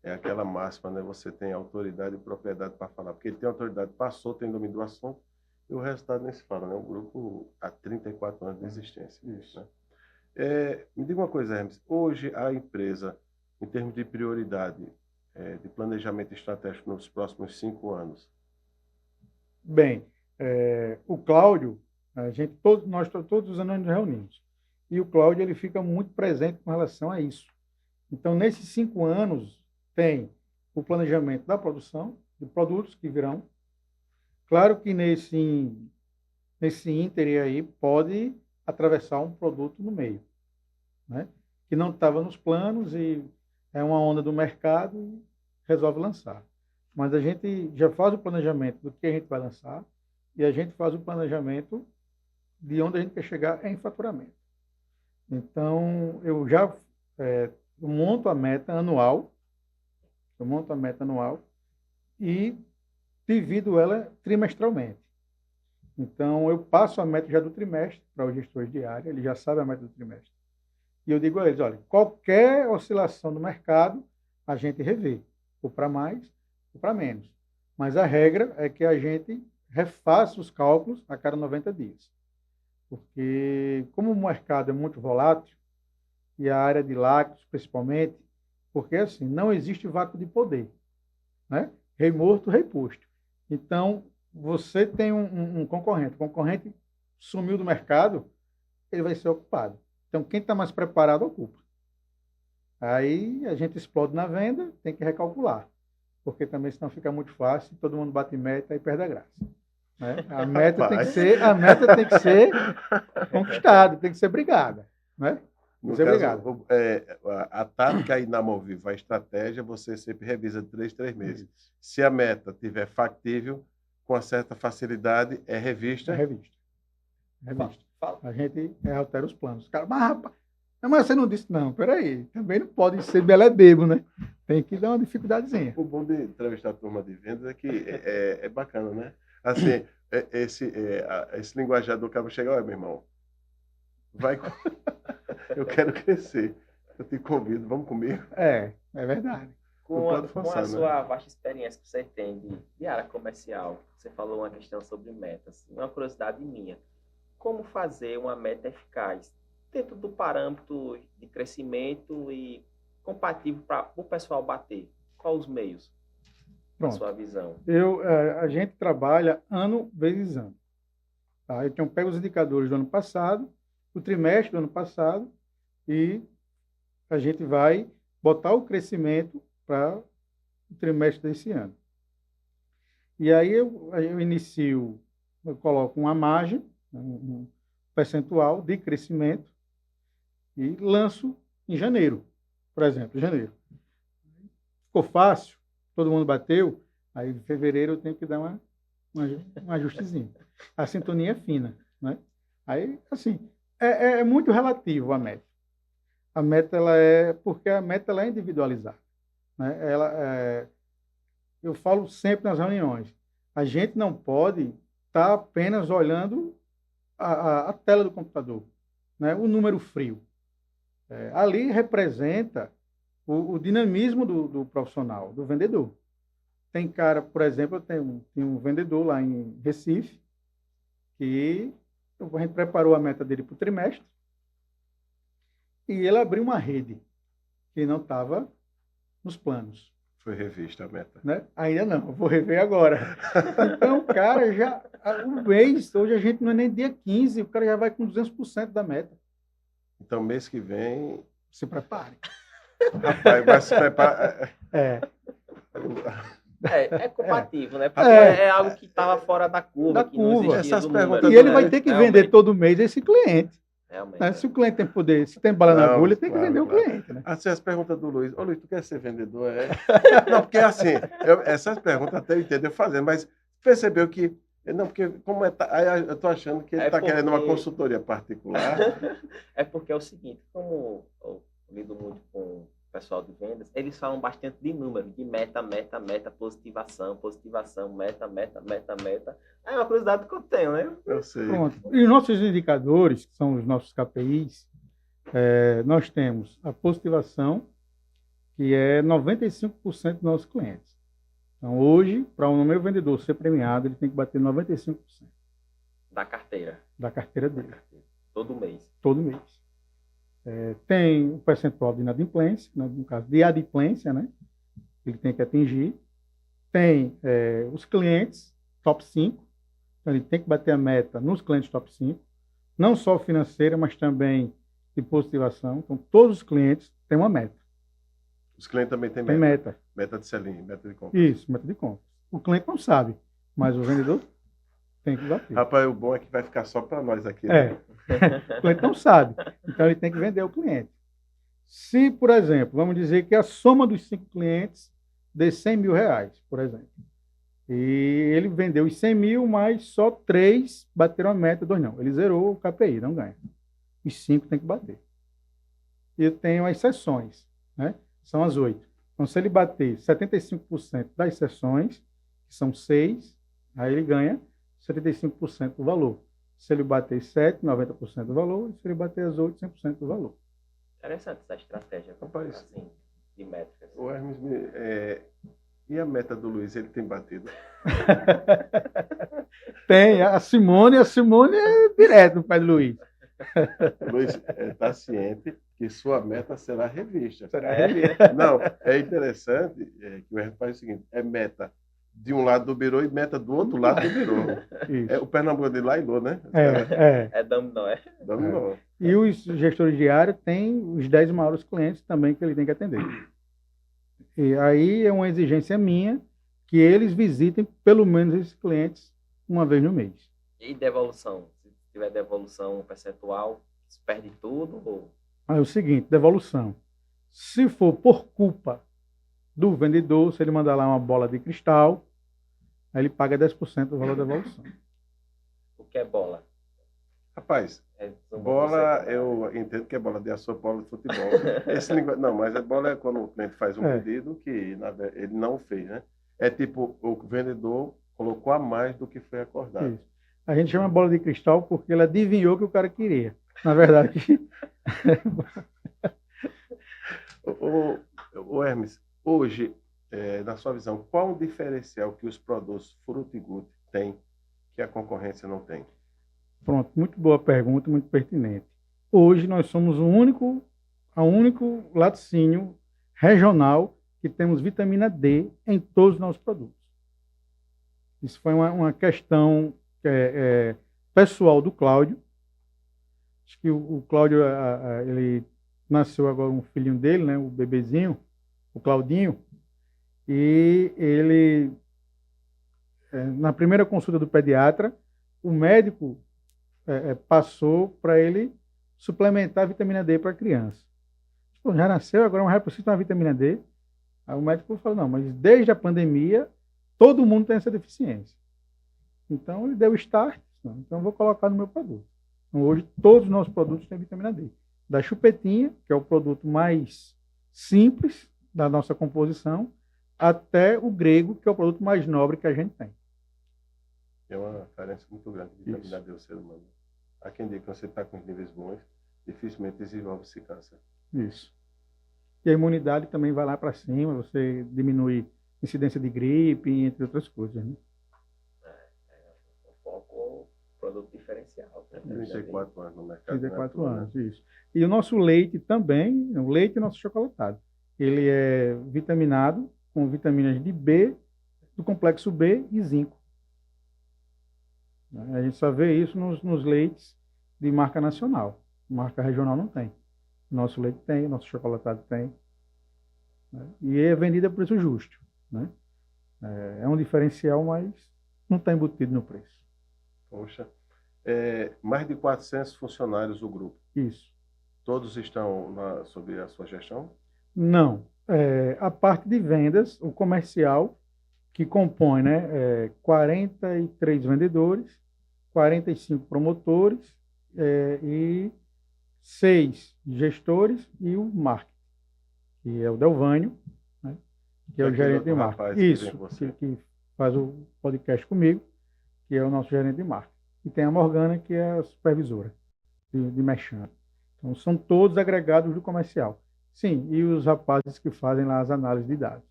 é aquela máxima, né? Você tem autoridade e propriedade para falar. Porque ele tem autoridade, passou, tem domínio do assunto, e o resultado nem se fala, né? O grupo há 34 anos de existência. Isso. Né? Me diga uma coisa, Hermes. Hoje, a empresa, em termos de prioridade, de planejamento estratégico nos próximos 5 anos? Bem, o Cláudio, nós todos os anos nos reunimos. E o Cláudio, ele fica muito presente com relação a isso. Então, nesses 5 anos, tem o planejamento da produção, de produtos que virão. Claro que nesse ínterim aí pode atravessar um produto no meio, né? Que não estava nos planos e é uma onda do mercado resolve lançar. Mas a gente já faz o planejamento do que a gente vai lançar e a gente faz o planejamento de onde a gente quer chegar em faturamento. Então, eu já eu monto a meta anual, e divido ela trimestralmente. Então, eu passo a meta já do trimestre para os gestores de área, eles já sabem a meta do trimestre. E eu digo a eles, olha, qualquer oscilação do mercado, a gente revê, ou para mais, ou para menos. Mas a regra é que a gente refaça os cálculos a cada 90 dias. Porque, como o mercado é muito volátil, e a área de lácteos, principalmente, porque, assim, não existe vácuo de poder, né? Rei morto, rei posto. Então, você tem um concorrente. O concorrente sumiu do mercado, ele vai ser ocupado. Então, quem está mais preparado, ocupa. Aí, a gente explode na venda, tem que recalcular. Porque também, senão fica muito fácil, todo mundo bate meta e perde a graça. Né? A meta tem que ser conquistada, tem que ser brigada. Né? No Muito caso, a tática inamovível, a estratégia, você sempre revisa de 3 meses. Se a meta tiver factível, com uma certa facilidade, é revista. É revista. A gente altera os planos. Os caras, mas você não disse, não, peraí, também não pode ser belebebo, né? Tem que dar uma dificuldadezinha. O bom de entrevistar a turma de vendas é que é bacana, né? Assim, esse linguajar do cabo chega, olha, meu irmão, eu quero crescer. Eu te convido, vamos comigo. É verdade. Com a sua vasta experiência que você tem de área comercial, você falou uma questão sobre metas. Uma curiosidade minha. Como fazer uma meta eficaz dentro do parâmetro de crescimento e compatível para o pessoal bater? Quais os meios? Na sua visão. A gente trabalha ano vezes ano. Tá? Então, pego os indicadores do ano passado, o trimestre do ano passado, e a gente vai botar o crescimento para o trimestre desse ano. E aí eu coloco uma margem, um percentual de crescimento e lanço em janeiro, por exemplo, janeiro. Ficou fácil, todo mundo bateu, aí em fevereiro eu tenho que dar um ajustezinho. A sintonia é fina, né? Aí, assim, é muito relativo a meta. A meta, porque a meta ela é individualizada. Né? Eu falo sempre nas reuniões, a gente não pode estar apenas olhando a tela do computador, né? O número frio. Ali representa o dinamismo do profissional, do vendedor. Tem cara, por exemplo, eu tenho um vendedor lá em Recife, que a gente preparou a meta dele para o trimestre, e ele abriu uma rede que não estava nos planos. Foi revista a meta. Né? Ainda não, eu vou rever agora. Então, cara, um mês, hoje a gente não é nem dia 15, o cara já vai com 200% da meta. Então, mês que vem... Se prepare. Rapaz, vai se preparar. É compatível, né? Porque é algo que estava fora da curva. Essas perguntas e ele vai ter que vender todo mês esse cliente. Né? Se o cliente tem poder, se tem bala na agulha, tem que vender o cliente. Né? Assim, as perguntas do Luiz. Ô, Luiz, tu quer ser vendedor? Não, porque assim, essas perguntas até eu entendo eu fazendo, mas percebeu que. Não, porque como aí eu tô achando que ele está querendo uma consultoria particular. É porque é o seguinte, como eu lido muito com o pessoal de vendas, eles falam bastante de número, de meta, positivação, meta. É uma curiosidade que eu tenho, né? Eu sei. Pronto. E os nossos indicadores, que são os nossos KPIs, nós temos a positivação, que é 95% dos nossos clientes. Então, hoje, para o meu vendedor ser premiado, ele tem que bater 95%. Da carteira. Da carteira dele. Todo mês. Todo mês. Tem o percentual de inadimplência, né, no caso de adimplência, né? Ele tem que atingir. Tem os clientes top 5. Então, ele tem que bater a meta nos clientes top 5. Não só financeira, mas também de positivação. Então, todos os clientes têm uma meta. Os clientes também têm meta. Tem meta. Meta de selinho, meta de compra. Isso, meta de compra. O cliente não sabe, mas o vendedor tem que bater. Rapaz, o bom é que vai ficar só para nós aqui. Né? O cliente não sabe, então ele tem que vender ao cliente. Se, por exemplo, vamos dizer que a soma dos 5 clientes de 100 mil reais, por exemplo. E ele vendeu os 100 mil, mas só 3 bateram a meta, 2 não. Ele zerou o KPI, não ganha. Os 5 tem que bater. E eu tenho as sessões, né? São as 8. Então, se ele bater 75% das sessões, que são 6, aí ele ganha 75% do valor. Se ele bater 7, 90% do valor. E se ele bater as 8, 100% do valor. Interessante essa estratégia, Rapaz, assim, de métricas. O Hermes, e a meta do Luiz, ele tem batido? Tem, a Simone é direto no pé do Luiz. Luiz está ciente que sua meta será revista. Será revista. Não, é interessante que o Hermes faz o seguinte, é meta de um lado do birô e meta do outro lado do birô. O Pernambuco de lá e Lô, né? É dominó, é? Dominó. E os gestores de área têm os 10 maiores clientes também que ele tem que atender. E aí é uma exigência minha que eles visitem pelo menos esses clientes uma vez no mês. E devolução? Se tiver devolução percentual, se perde tudo? Ou... É o seguinte, devolução. Se for por culpa do vendedor, se ele mandar lá uma bola de cristal, aí ele paga 10% do valor da devolução. O que é bola? Rapaz, bola, eu entendo que é bola de açúcar, bola de futebol. Não, mas a bola é quando o cliente faz um pedido que ele não fez, né? É tipo, o vendedor colocou a mais do que foi acordado. Isso. A gente chama bola de cristal porque ele adivinhou o que o cara queria. Na verdade... o Hermes, hoje, na sua visão, qual o diferencial que os produtos Frutigute têm que a concorrência não tem? Pronto, muito boa pergunta, muito pertinente. Hoje nós somos o único laticínio regional que temos vitamina D em todos os nossos produtos. Isso foi uma questão pessoal do Cláudio. Acho que o Cláudio, ele nasceu agora um filhinho dele, né, o bebezinho, o Claudinho, e ele, na primeira consulta do pediatra, o médico passou para ele suplementar a vitamina D para a criança. Pô, já nasceu, agora vai precisar de uma vitamina D. Aí o médico falou, não, mas desde a pandemia, todo mundo tem essa deficiência. Então ele deu start, então eu vou colocar no meu produto. Então, hoje todos os nossos produtos têm vitamina D. Da chupetinha, que é o produto mais simples da nossa composição, até o grego, que é o produto mais nobre que a gente tem. É uma carência muito grande de vitamina D ao ser humano. Há quem diga que você está com os níveis bons, dificilmente desenvolve-se câncer. Isso. E a imunidade também vai lá para cima, você diminui incidência de gripe, entre outras coisas. Né? O produto diferencial. 34 anos no mercado. 34 anos, isso. E o nosso leite também, o leite e o nosso chocolatado. Ele é vitaminado com vitaminas de B, do complexo B e zinco. A gente só vê isso nos leites de marca nacional. Marca regional não tem. Nosso leite tem, nosso chocolatado tem. Né? E é vendida a preço justo. Né? É um diferencial, mas não está embutido no preço. Poxa. Mais de 400 funcionários do grupo. Isso. Todos estão sob a sua gestão? Não. A parte de vendas, o comercial, que compõe 43 vendedores, 45 promotores e 6 gestores e o marketing, que é o Delvânio, né, que é o gerente de marketing. Isso, que faz o podcast comigo, que é o nosso gerente de marketing. E tem a Morgana, que é a supervisora de merchan. Então, são todos agregados do comercial. Sim, e os rapazes que fazem lá as análises de dados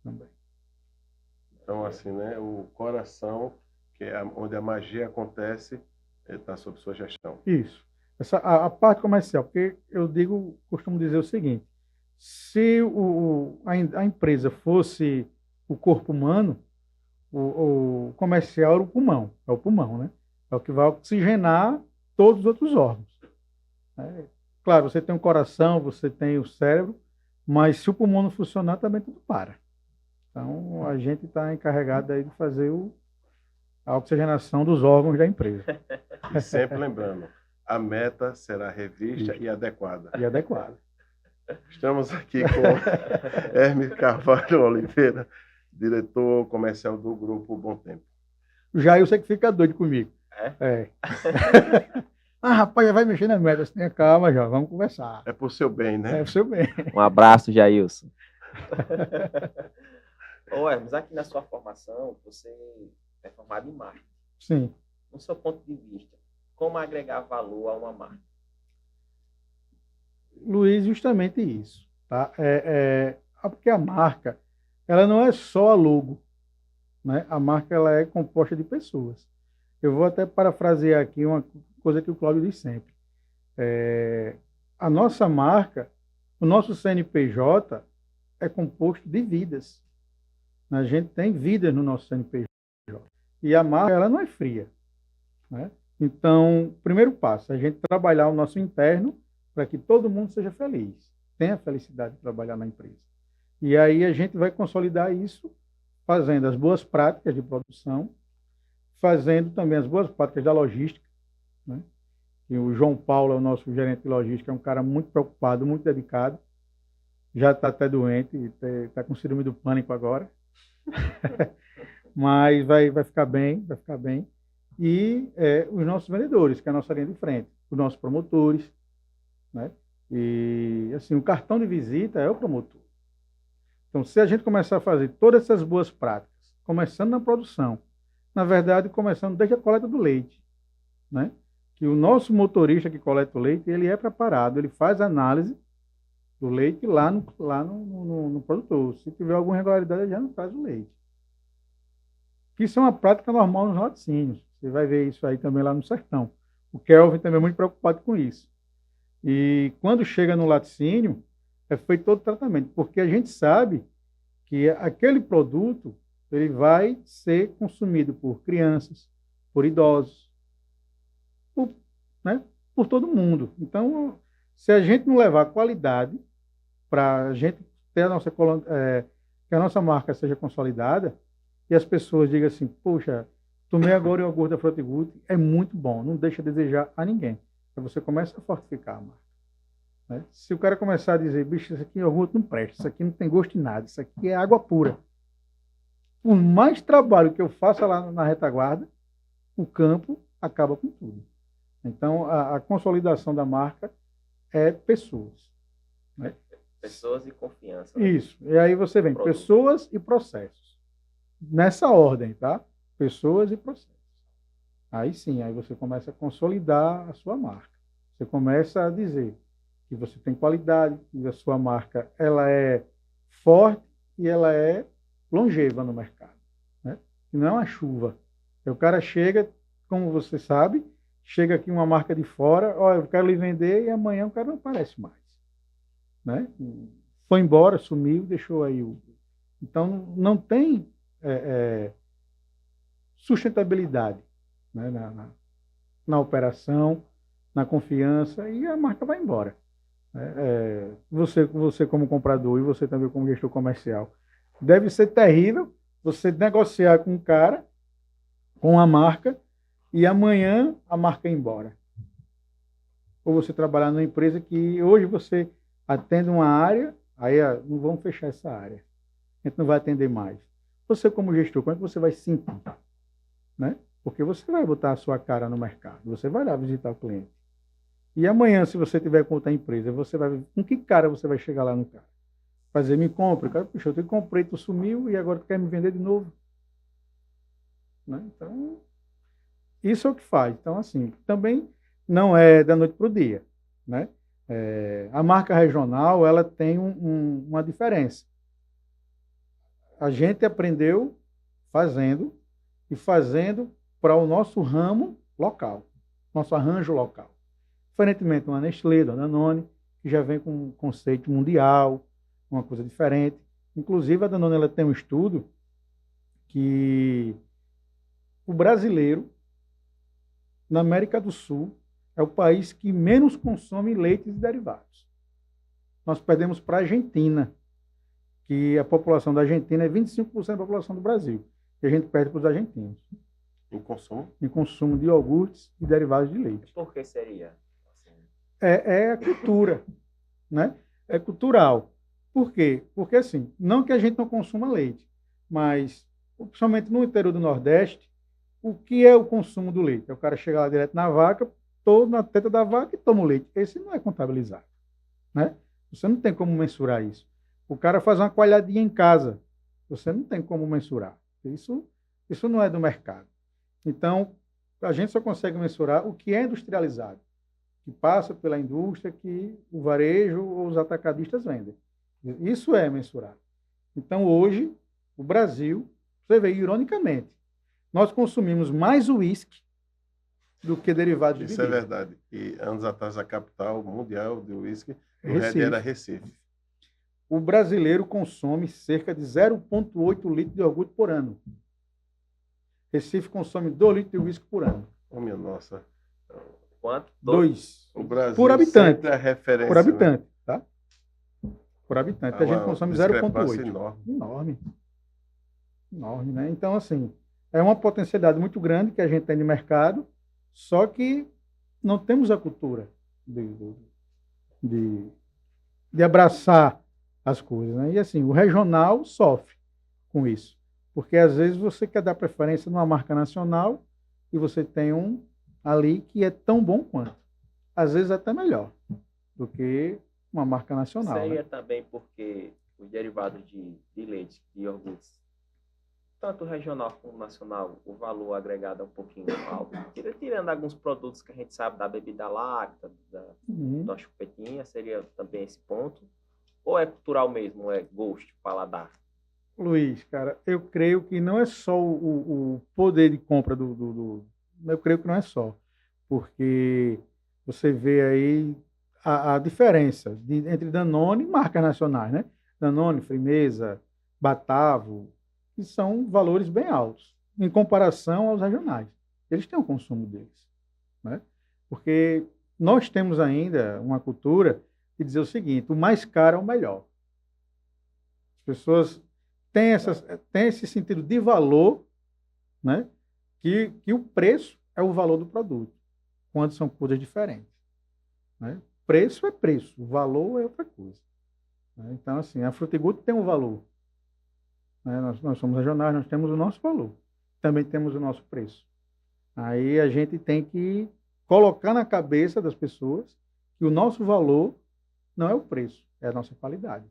também. Então, assim, né, o coração, que é onde a magia acontece, está sob sua gestão. Isso. A parte comercial, porque costumo dizer o seguinte, se a empresa fosse o corpo humano, o comercial era o pulmão, né? É o que vai oxigenar todos os outros órgãos. Claro, você tem o coração, você tem o cérebro, mas se o pulmão não funcionar, também tudo para. Então, a gente está encarregado aí de fazer a oxigenação dos órgãos da empresa. E sempre lembrando, a meta será revista e adequada. E adequada. Estamos aqui com Hermes Carvalho Oliveira, diretor comercial do Grupo Bom Tempo. O Jair, você que fica doido comigo. É. Rapaz, já vai mexer na meta. Tenha calma, já, vamos conversar. É por seu bem, né? É por seu bem. Um abraço, Jailson. Ô, Hermes, aqui na sua formação, você é formado em marketing. Sim. No seu ponto de vista, como agregar valor a uma marca? Luiz, justamente isso. Tá? Porque a marca, ela não é só a logo. Né? A marca ela é composta de pessoas. Eu vou até parafrasear aqui uma coisa que o Cláudio diz sempre. A nossa marca, o nosso CNPJ é composto de vidas. A gente tem vidas no nosso CNPJ. E a marca ela não é fria. Né? Então, primeiro passo, a gente trabalhar o nosso interno para que todo mundo seja feliz, tenha a felicidade de trabalhar na empresa. E aí a gente vai consolidar isso fazendo as boas práticas de produção, fazendo também as boas práticas da logística. Né? E o João Paulo, o nosso gerente de logística, é um cara muito preocupado, muito dedicado, já está até doente, está com síndrome do pânico agora, mas vai ficar bem, vai ficar bem. E os nossos vendedores, que é a nossa linha de frente, os nossos promotores, né? E assim, o cartão de visita é o promotor. Então, se a gente começar a fazer todas essas boas práticas, começando na produção, na verdade, começando desde a coleta do leite, né? Que o nosso motorista que coleta o leite, ele é preparado, ele faz análise do leite lá no produtor. Se tiver alguma irregularidade, ele já não traz o leite. Isso é uma prática normal nos laticínios. Você vai ver isso aí também lá no sertão. O Kelvin também é muito preocupado com isso. E quando chega no laticínio, é feito todo o tratamento, porque a gente sabe que aquele produto ele vai ser consumido por crianças, por idosos, por todo mundo. Então, se a gente não levar qualidade para a gente ter que a nossa marca seja consolidada e as pessoas digam assim, poxa, tomei agora o iogurte da Frutigut, é muito bom, não deixa a desejar a ninguém. Aí você começa a fortificar a marca. Né? Se o cara começar a dizer, bicho, isso aqui iogurte não presta, isso aqui não tem gosto de nada, isso aqui é água pura. Por mais trabalho que eu faça lá na retaguarda, o campo acaba com tudo. Então, a consolidação da marca é pessoas. Né? Pessoas e confiança. Né? Isso. E aí você vem pessoas e processos. Nessa ordem, tá? Pessoas e processos. Aí sim, aí você começa a consolidar a sua marca. Você começa a dizer que você tem qualidade, que a sua marca ela é forte e ela é longeva no mercado. Né? E não é uma chuva. O cara chega, como você sabe, chega aqui uma marca de fora, olha, eu quero lhe vender e amanhã o cara não aparece mais. Né? Foi embora, sumiu, deixou aí o... Então, não tem sustentabilidade, né? na operação, na confiança, e a marca vai embora. Você como comprador e você também como gestor comercial, deve ser terrível você negociar com um cara, com a marca, e amanhã a marca ir embora. Ou você trabalhar numa empresa que hoje você atende uma área, aí não vamos fechar essa área. A gente não vai atender mais. Você como gestor, como é que você vai se sentir? Né? Porque você vai botar a sua cara no mercado, você vai lá visitar o cliente. E amanhã, se você tiver com outra empresa, você vai ver com que cara você vai chegar lá no cara? Fazer, me compra. Cara, puxa, eu te comprei, tu sumiu e agora tu quer me vender de novo. Né? Então, isso é o que faz. Então, assim, também não é da noite para o dia. Né? A marca regional, ela tem uma diferença. A gente aprendeu fazendo e fazendo para o nosso ramo local, nosso arranjo local. Diferentemente uma Nestlé, da Danone, que já vem com um conceito mundial, uma coisa diferente. Inclusive, a Danone ela tem um estudo que o brasileiro, na América do Sul, é o país que menos consome leite e derivados. Nós perdemos para a Argentina, que a população da Argentina é 25% da população do Brasil. E a gente perde para os argentinos. Em consumo? Em consumo de iogurtes e derivados de leite. Por que seria? É a cultura. Né? É cultural. Por quê? Porque, assim, não que a gente não consuma leite, mas, principalmente no interior do Nordeste, o que é o consumo do leite? É o cara chegar lá direto na vaca, todo na teta da vaca e toma o leite. Esse não é contabilizado, né? Você não tem como mensurar isso. O cara faz uma coalhadinha em casa, você não tem como mensurar. Isso não é do mercado. Então, a gente só consegue mensurar o que é industrializado, que passa pela indústria que o varejo ou os atacadistas vendem. Isso é mensurado. Então, hoje, o Brasil, você vê, ironicamente, nós consumimos mais uísque do que derivados de Isso é bebida. verdade. E anos atrás, a capital mundial de uísque do Red Recife. era Recife. O brasileiro consome cerca de 0,8 litros de iogurte por ano. Recife consome 2 litros de uísque por ano. Oh, minha nossa. Quanto? 2. O Brasil Por habitante. sempre é a referência. Por habitante, tá? Por habitante. A gente Uma consome discrepância 0,8. enorme. Enorme. Enorme, né? Então, assim, é uma potencialidade muito grande que a gente tem de mercado, só que não temos a cultura de, de abraçar as coisas, né? E, assim, o regional sofre com isso. Porque, às vezes, você quer dar preferência numa marca nacional e você tem um ali que é tão bom quanto. Às vezes, até melhor do que uma marca nacional. Seria Né? também porque os derivados de leite, de iogurtes, tanto regional como nacional, o valor agregado é um pouquinho alto. Tirando alguns produtos que a gente sabe da bebida láctea, da chupetinha, seria também esse ponto. Ou é cultural mesmo, é gosto, paladar? Luiz, cara, eu creio que não é só o poder de compra eu creio que não é só. Porque você vê aí a diferença entre Danone e marcas nacionais, né? Danone, Frimeza, Batavo, que são valores bem altos em comparação aos regionais. Eles têm o consumo deles, né? Porque nós temos ainda uma cultura de dizer o seguinte: o mais caro é o melhor. As pessoas têm esse sentido de valor, né? Que o preço é o valor do produto, quando são coisas diferentes, né? Preço é preço, o valor é outra coisa, né? Então, assim, a Frutiguto tem um valor, né? Nós somos regionais, nós temos o nosso valor, também temos o nosso preço. Aí a gente tem que colocar na cabeça das pessoas que o nosso valor não é o preço, é a nossa qualidade,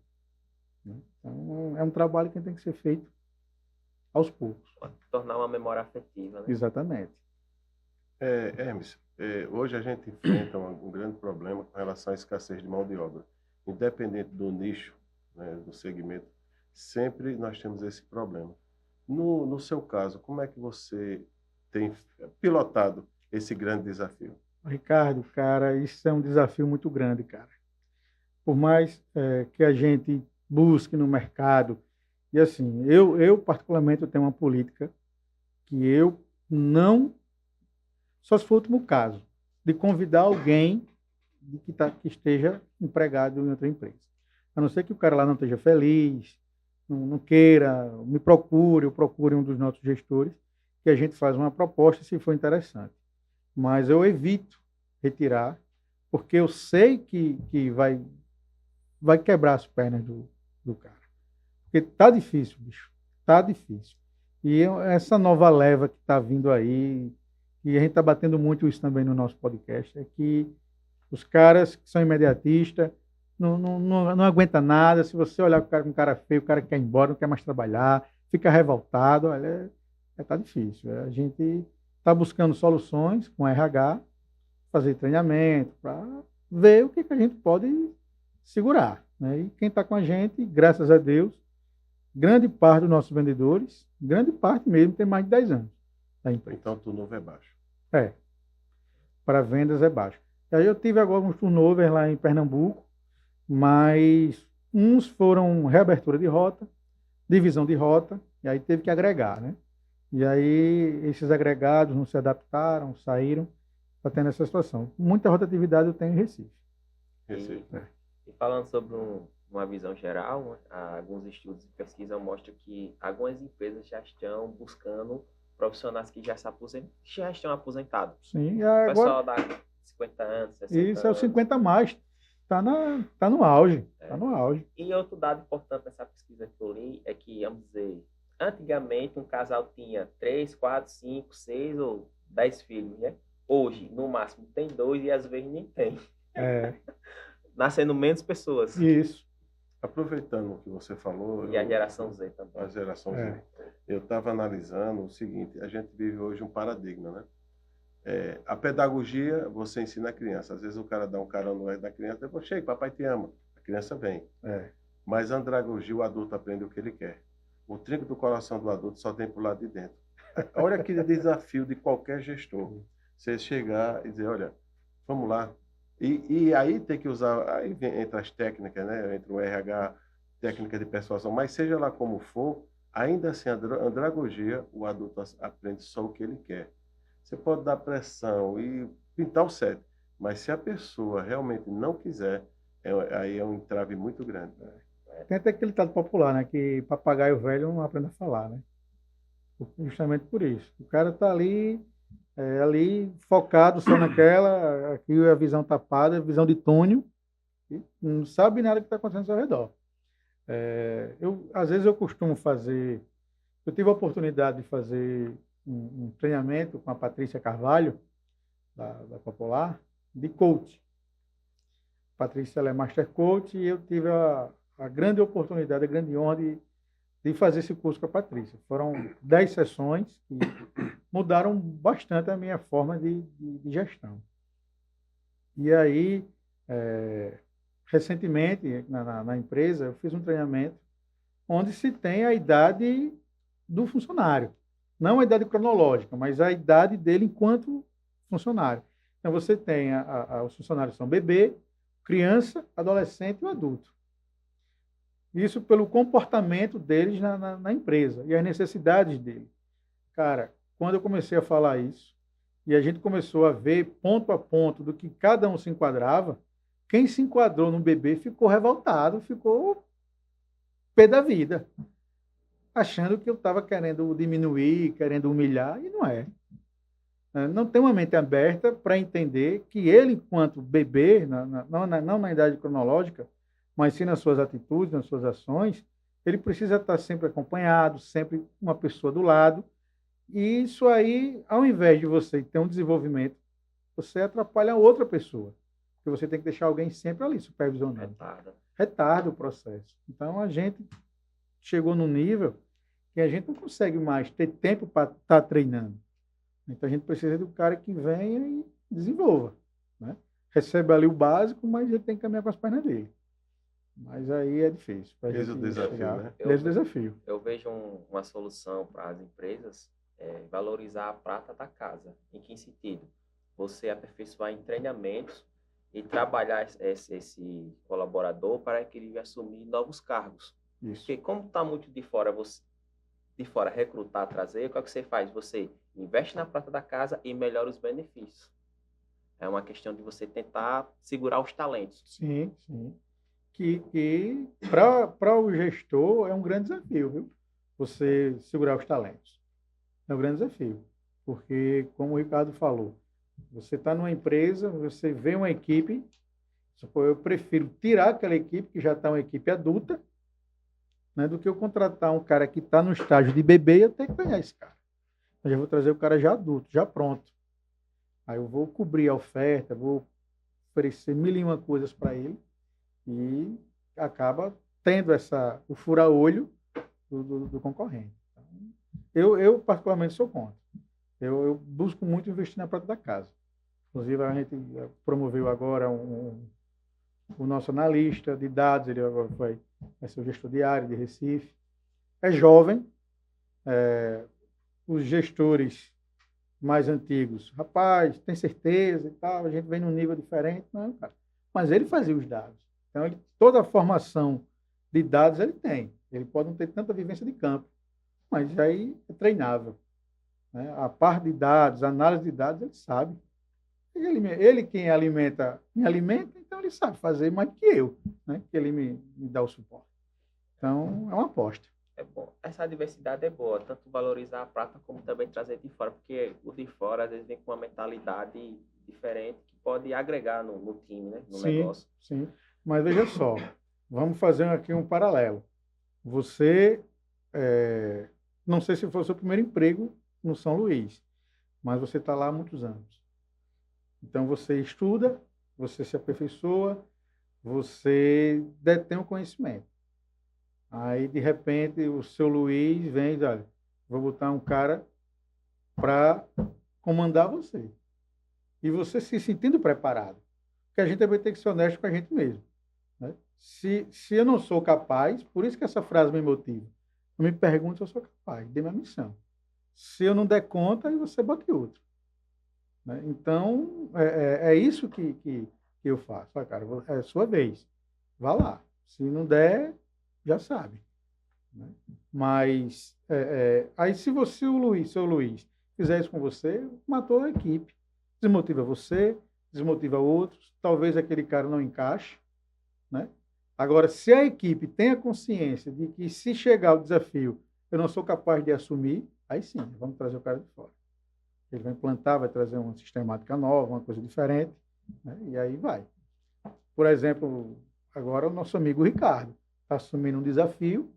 né? Então, é um trabalho que tem que ser feito aos poucos. Pode tornar uma memória afetiva, né? Exatamente. Hermes, hoje a gente enfrenta um grande problema com relação à escassez de mão de obra. Independente do nicho, né, do segmento, sempre nós temos esse problema. No seu caso, como é que você tem pilotado esse grande desafio? Ricardo, cara, isso é um desafio muito grande, cara. Por mais que a gente busque no mercado, e assim, eu particularmente eu tenho uma política que eu não, só se for o último caso, de convidar alguém que esteja empregado em outra empresa. A não ser que o cara lá não esteja feliz, não queira, me procure, ou procure um dos nossos gestores, que a gente faz uma proposta se for interessante. Mas eu evito retirar, porque eu sei que vai quebrar as pernas do cara. Porque tá difícil, bicho. Tá difícil. E essa nova leva que está vindo aí, e a gente está batendo muito isso também no nosso podcast, é que os caras que são imediatistas não aguenta nada. Se você olhar com um cara feio, o cara quer ir embora, não quer mais trabalhar, fica revoltado, olha, tá difícil. A gente está buscando soluções com RH, fazer treinamento, para ver o que a gente pode segurar, né? E quem está com a gente, graças a Deus, grande parte dos nossos vendedores, grande parte mesmo, tem mais de 10 anos da empresa. Então, o turnover é baixo. Para vendas é baixo. E aí eu tive agora uns turnover lá em Pernambuco, mas uns foram reabertura de rota, divisão de rota, e aí teve que agregar, né? E aí esses agregados não se adaptaram, saíram, está tendo essa situação. Muita rotatividade eu tenho em Recife. E falando sobre uma visão geral, alguns estudos e pesquisa mostram que algumas empresas já estão buscando profissionais que já estão aposentados. Sim, O pessoal dá 50 anos, 60 isso é o anos. 50 mais. Tá no auge. Tá no auge. E outro dado importante nessa pesquisa que eu li é que, vamos dizer, antigamente um casal tinha 3, 4, 5, 6 ou 10 filhos, né? Hoje, no máximo, tem 2 e às vezes nem tem. É, Nascendo menos pessoas. isso. Aproveitando o que você falou, E a geração Z também. a geração É. Z, eu estava analisando o seguinte: a gente vive hoje um paradigma, né? A pedagogia, você ensina a criança. Às vezes o cara dá um carão no olho da criança, depois chega, papai te ama. A criança vem. Mas a andragogia, o adulto aprende o que ele quer. O trinco do coração do adulto só tem para o lado de dentro. Olha aquele desafio de qualquer gestor. Você chegar e dizer, olha, vamos lá. E aí tem que usar, aí entre as técnicas, né? Entre o RH, técnica de persuasão, mas seja lá como for, ainda assim, a andragogia, o adulto aprende só o que ele quer. Você pode dar pressão e pintar o set, mas se a pessoa realmente não quiser, aí é um entrave muito grande. Tem até aquele ditado popular, né? Que papagaio velho não aprende a falar, né? Justamente por isso. O cara está ali focado só naquela, aqui a visão tapada, a visão de túnel, e não sabe nada que está acontecendo ao seu redor. Às vezes eu costumo fazer, eu tive a oportunidade de fazer um treinamento com a Patrícia Carvalho, da Popular, de coach. A Patrícia, ela é Master Coach e eu tive a grande oportunidade, a grande honra de fazer esse curso com a Patrícia. Foram 10 sessões que mudaram bastante a minha forma de gestão. E aí, recentemente, na empresa, eu fiz um treinamento onde se tem a idade do funcionário. Não a idade cronológica, mas a idade dele enquanto funcionário. Então, você tem os funcionários são bebê, criança, adolescente e adulto. Isso pelo comportamento deles na empresa e as necessidades deles. Cara, quando eu comecei a falar isso, e a gente começou a ver ponto a ponto do que cada um se enquadrava, quem se enquadrou no bebê ficou revoltado, ficou pé da vida, achando que eu estava querendo diminuir, querendo humilhar, e não é. Não tem uma mente aberta para entender que ele, enquanto bebê, não na idade cronológica, mas sim nas suas atitudes, nas suas ações, ele precisa estar sempre acompanhado, sempre uma pessoa do lado. E isso aí, ao invés de você ter um desenvolvimento, você atrapalha outra pessoa. Porque você tem que deixar alguém sempre ali, supervisionando. Retarda o processo. Então, a gente chegou num nível que a gente não consegue mais ter tempo para estar treinando. Então, a gente precisa de um cara que venha e desenvolva. Né? Recebe ali o básico, mas ele tem que caminhar com as pernas dele. Mas aí é difícil. Esse é o desafio, né? Esse é o desafio. Eu vejo uma solução para as empresas valorizar a prata da casa. Em que sentido? Você aperfeiçoar em treinamentos e trabalhar esse colaborador para que ele assumir novos cargos. Isso. Porque como está muito de fora, recrutar, trazer, o que é que você faz? Você investe na prata da casa e melhora os benefícios. É uma questão de você tentar segurar os talentos. Sim, sim. Que para o gestor é um grande desafio, viu? Você segurar os talentos. É um grande desafio. Porque, como o Ricardo falou, você está numa empresa, você vê uma equipe, eu prefiro tirar aquela equipe, que já está uma equipe adulta, né, do que eu contratar um cara que está no estágio de bebê e eu ter que ganhar esse cara. Eu já vou trazer o cara já adulto, já pronto. Aí eu vou cobrir a oferta, vou oferecer mil e uma coisas para ele e acaba tendo o fura-olho do concorrente. Então, eu particularmente sou contra. Eu busco muito investir na prata da casa. Inclusive, a gente promoveu agora o nosso analista de dados, ele agora vai ser o gestor de área de Recife. É jovem, os gestores mais antigos, rapaz, tem certeza e tal, a gente vem num nível diferente, não, cara. Mas ele fazia os dados. Então, toda a formação de dados ele tem. Ele pode não ter tanta vivência de campo, mas aí é treinável. Né? A parte de dados, a análise de dados, ele sabe. Ele quem me alimenta, então ele sabe fazer mais que eu, né? Que ele me dá o suporte. Então, é uma aposta. É bom. Essa diversidade é boa, tanto valorizar a prata como também trazer de fora, porque o de fora às vezes vem com uma mentalidade diferente que pode agregar no time, né? No Sim, negócio. sim. Mas veja só, vamos fazer aqui um paralelo. Você, não sei se foi o seu primeiro emprego no São Luís, mas você está lá há muitos anos. Então você estuda, você se aperfeiçoa, você detém o conhecimento. Aí, de repente, o seu Luís vem e diz, olha, vou botar um cara para comandar você. E você se sentindo preparado. Porque a gente também tem que ser honesto com a gente mesmo. Né? Se eu não sou capaz, por isso que essa frase me motiva. Não me pergunte se eu sou capaz, dê minha missão. Se eu não der conta, aí você bote outro. Né? Então, é isso que eu faço. Olha, cara, é a sua vez. Vá lá. Se não der, já sabe. Né? Mas, aí se você, seu Luís, fizer isso com você, matou a equipe. Desmotiva você, desmotiva outros. Talvez aquele cara não encaixe. Né? Agora, se a equipe tem a consciência de que se chegar o desafio, eu não sou capaz de assumir, aí sim, vamos trazer o cara de fora. Ele vai implantar, vai trazer uma sistemática nova, uma coisa diferente, né? E aí vai. Por exemplo, agora o nosso amigo Ricardo está assumindo um desafio,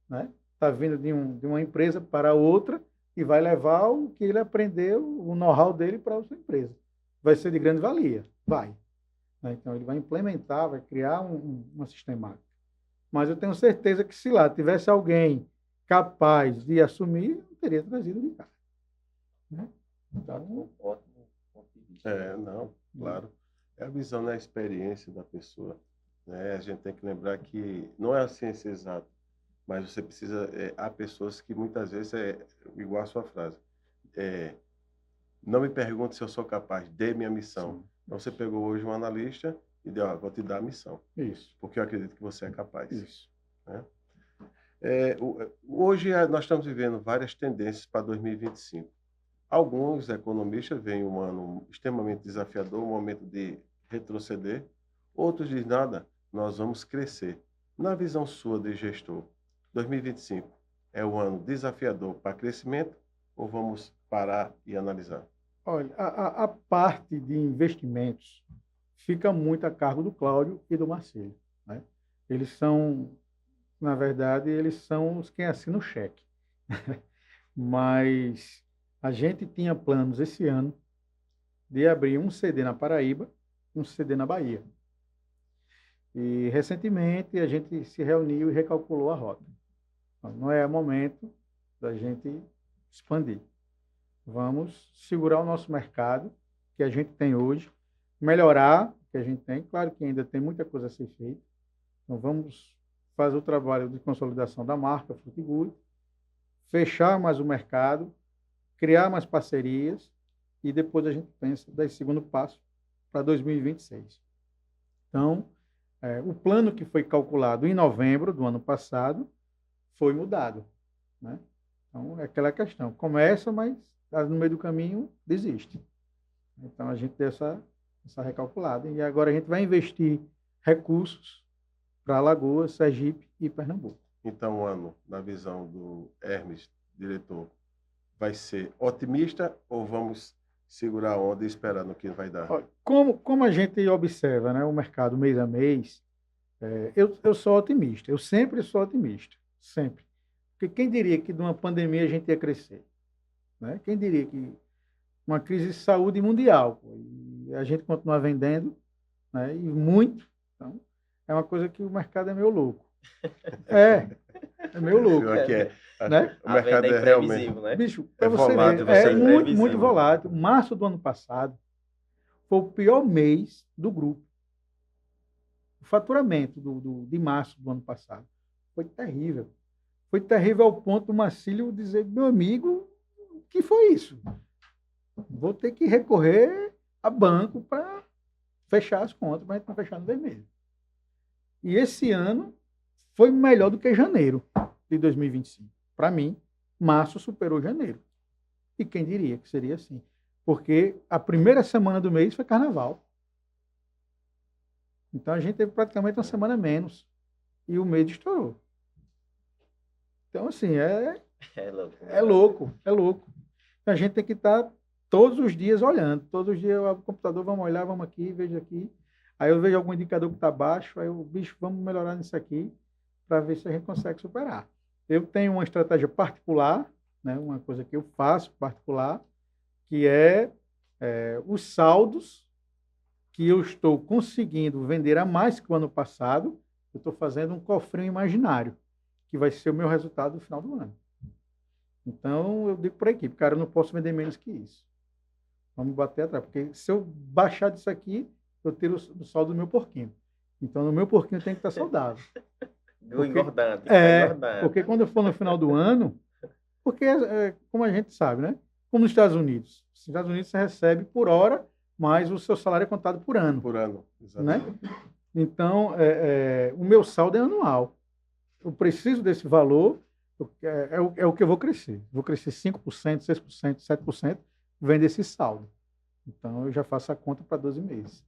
né? Está vindo de uma empresa para outra e vai levar o que ele aprendeu, o know-how dele para a sua empresa. Vai ser de grande valia, vai. Então, ele vai implementar, vai criar uma sistemática. Mas eu tenho certeza que se lá tivesse alguém capaz de assumir, eu teria trazido o Ricardo. Né? Então, Ótimo ponto de vista. Não, claro. É a visão, né, a experiência da pessoa. Né? A gente tem que lembrar que não é a ciência exata, mas você precisa... há pessoas que muitas vezes, igual a sua frase, não me pergunte se eu sou capaz, dê minha missão. Sim. Então, você pegou hoje um analista e deu, vou te dar a missão. Isso. Porque eu acredito que você é capaz. Isso. Né? Hoje, nós estamos vivendo várias tendências para 2025. Alguns economistas veem um ano extremamente desafiador, um momento de retroceder. Outros dizem, nada, nós vamos crescer. Na visão sua de gestor, 2025 é um ano desafiador para crescimento ou vamos parar e analisar? Olha, a parte de investimentos fica muito a cargo do Cláudio e do Marcelo. Né? Eles são, na verdade, eles são os quem assinam o cheque. Mas a gente tinha planos esse ano de abrir um CD na Paraíba, um CD na Bahia. E recentemente a gente se reuniu e recalculou a rota. Então, não é momento da gente expandir. Vamos segurar o nosso mercado que a gente tem hoje, melhorar o que a gente tem. Claro que ainda tem muita coisa a ser feita. Então, vamos fazer o trabalho de consolidação da marca Frutiguri, fechar mais o mercado, criar mais parcerias e depois a gente pensa dar esse segundo passo para 2026. Então, o plano que foi calculado em novembro do ano passado foi mudado. Né? Então, é aquela questão. Começa, mas no meio do caminho desiste. Então, a gente tem essa recalculada. E agora a gente vai investir recursos para Alagoas, Sergipe e Pernambuco. Então, o ano, na visão do Hermes, diretor, vai ser otimista ou vamos segurar a onda e esperar no que vai dar? Como a gente observa, né, o mercado mês a mês, eu sou otimista. Eu sempre sou otimista. Sempre. Porque quem diria que de uma pandemia a gente ia crescer? Né? Quem diria que uma crise de saúde mundial e a gente continuar vendendo, né, e muito. Então, é uma coisa que o mercado é meio louco. É meio louco. Né? O mercado é realmente... Né? Bicho, para você volátil, ver, você muito volátil. Março do ano passado foi o pior mês do grupo. O faturamento de março do ano passado foi terrível. Foi terrível ao ponto do Marcílio dizer, meu amigo, o que foi isso? Vou ter que recorrer a banco para fechar as contas, mas não fechar no vermelho. E esse ano foi melhor do que janeiro de 2025. Para mim, março superou janeiro. E quem diria que seria assim? Porque a primeira semana do mês foi carnaval. Então a gente teve praticamente uma semana menos. E o mês estourou. Então, assim, é louco. Então, a gente tem que estar todos os dias olhando, todos os dias eu abro o computador, vamos olhar, vamos aqui, vejo aqui. Aí eu vejo algum indicador que está baixo, aí eu, bicho, vamos melhorar nisso aqui para ver se a gente consegue superar. Eu tenho uma estratégia particular, né, uma coisa que eu faço particular, que é os saldos que eu estou conseguindo vender a mais que o ano passado, eu estou fazendo um cofrinho imaginário, que vai ser o meu resultado no final do ano. Então, eu digo para a equipe, cara, eu não posso vender menos que isso. Vamos bater atrás, porque se eu baixar disso aqui, eu tiro o saldo do meu porquinho. Então, no meu porquinho tem que estar saudável. Engordando. Porque quando eu for no final do ano, porque, como a gente sabe, né? Como nos Estados Unidos. Nos Estados Unidos você recebe por hora, mas o seu salário é contado por ano. Por ano, exatamente. Né? Então, o meu saldo é anual. Eu preciso desse valor, é o que eu vou crescer. Vou crescer 5%, 6%, 7%, vendo esse saldo. Então, eu já faço a conta para 12 meses.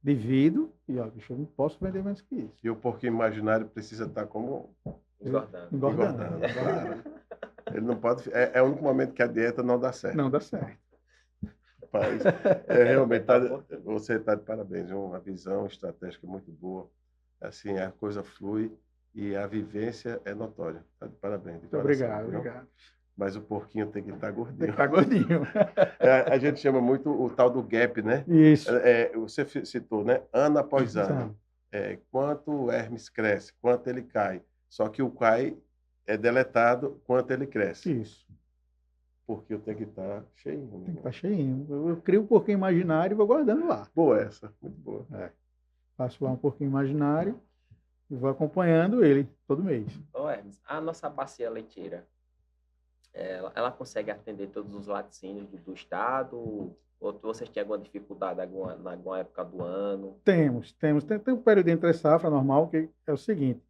Divido e, ó, bicho, eu não posso vender menos que isso. E o porquinho imaginário precisa estar como... Engordando. Claro. Ele não pode... É o único momento que a dieta não dá certo. Não dá certo. Rapaz, realmente, você está de parabéns. Uma visão estratégica muito boa. Assim, a coisa flui e a vivência é notória. Está de parabéns. De coração, obrigado. Mas o porquinho tem que estar gordinho. Tem que estar gordinho. A gente chama muito o tal do gap, né? Isso. Você citou, né? Ano após ano. Quanto o Hermes cresce, quanto ele cai. Só que o cai é deletado quanto ele cresce. Isso. Porque eu tenho que estar cheinho. Tem que estar cheinho. Eu crio um porquinho imaginário e vou guardando lá. Boa essa, muito boa. Faço lá um porquinho imaginário e vou acompanhando ele todo mês. Ô Hermes, a nossa bacia leiteira, ela consegue atender todos os laticínios do estado? Ou vocês têm alguma dificuldade na alguma época do ano? Temos. Tem um período entre safra normal, que é o seguinte.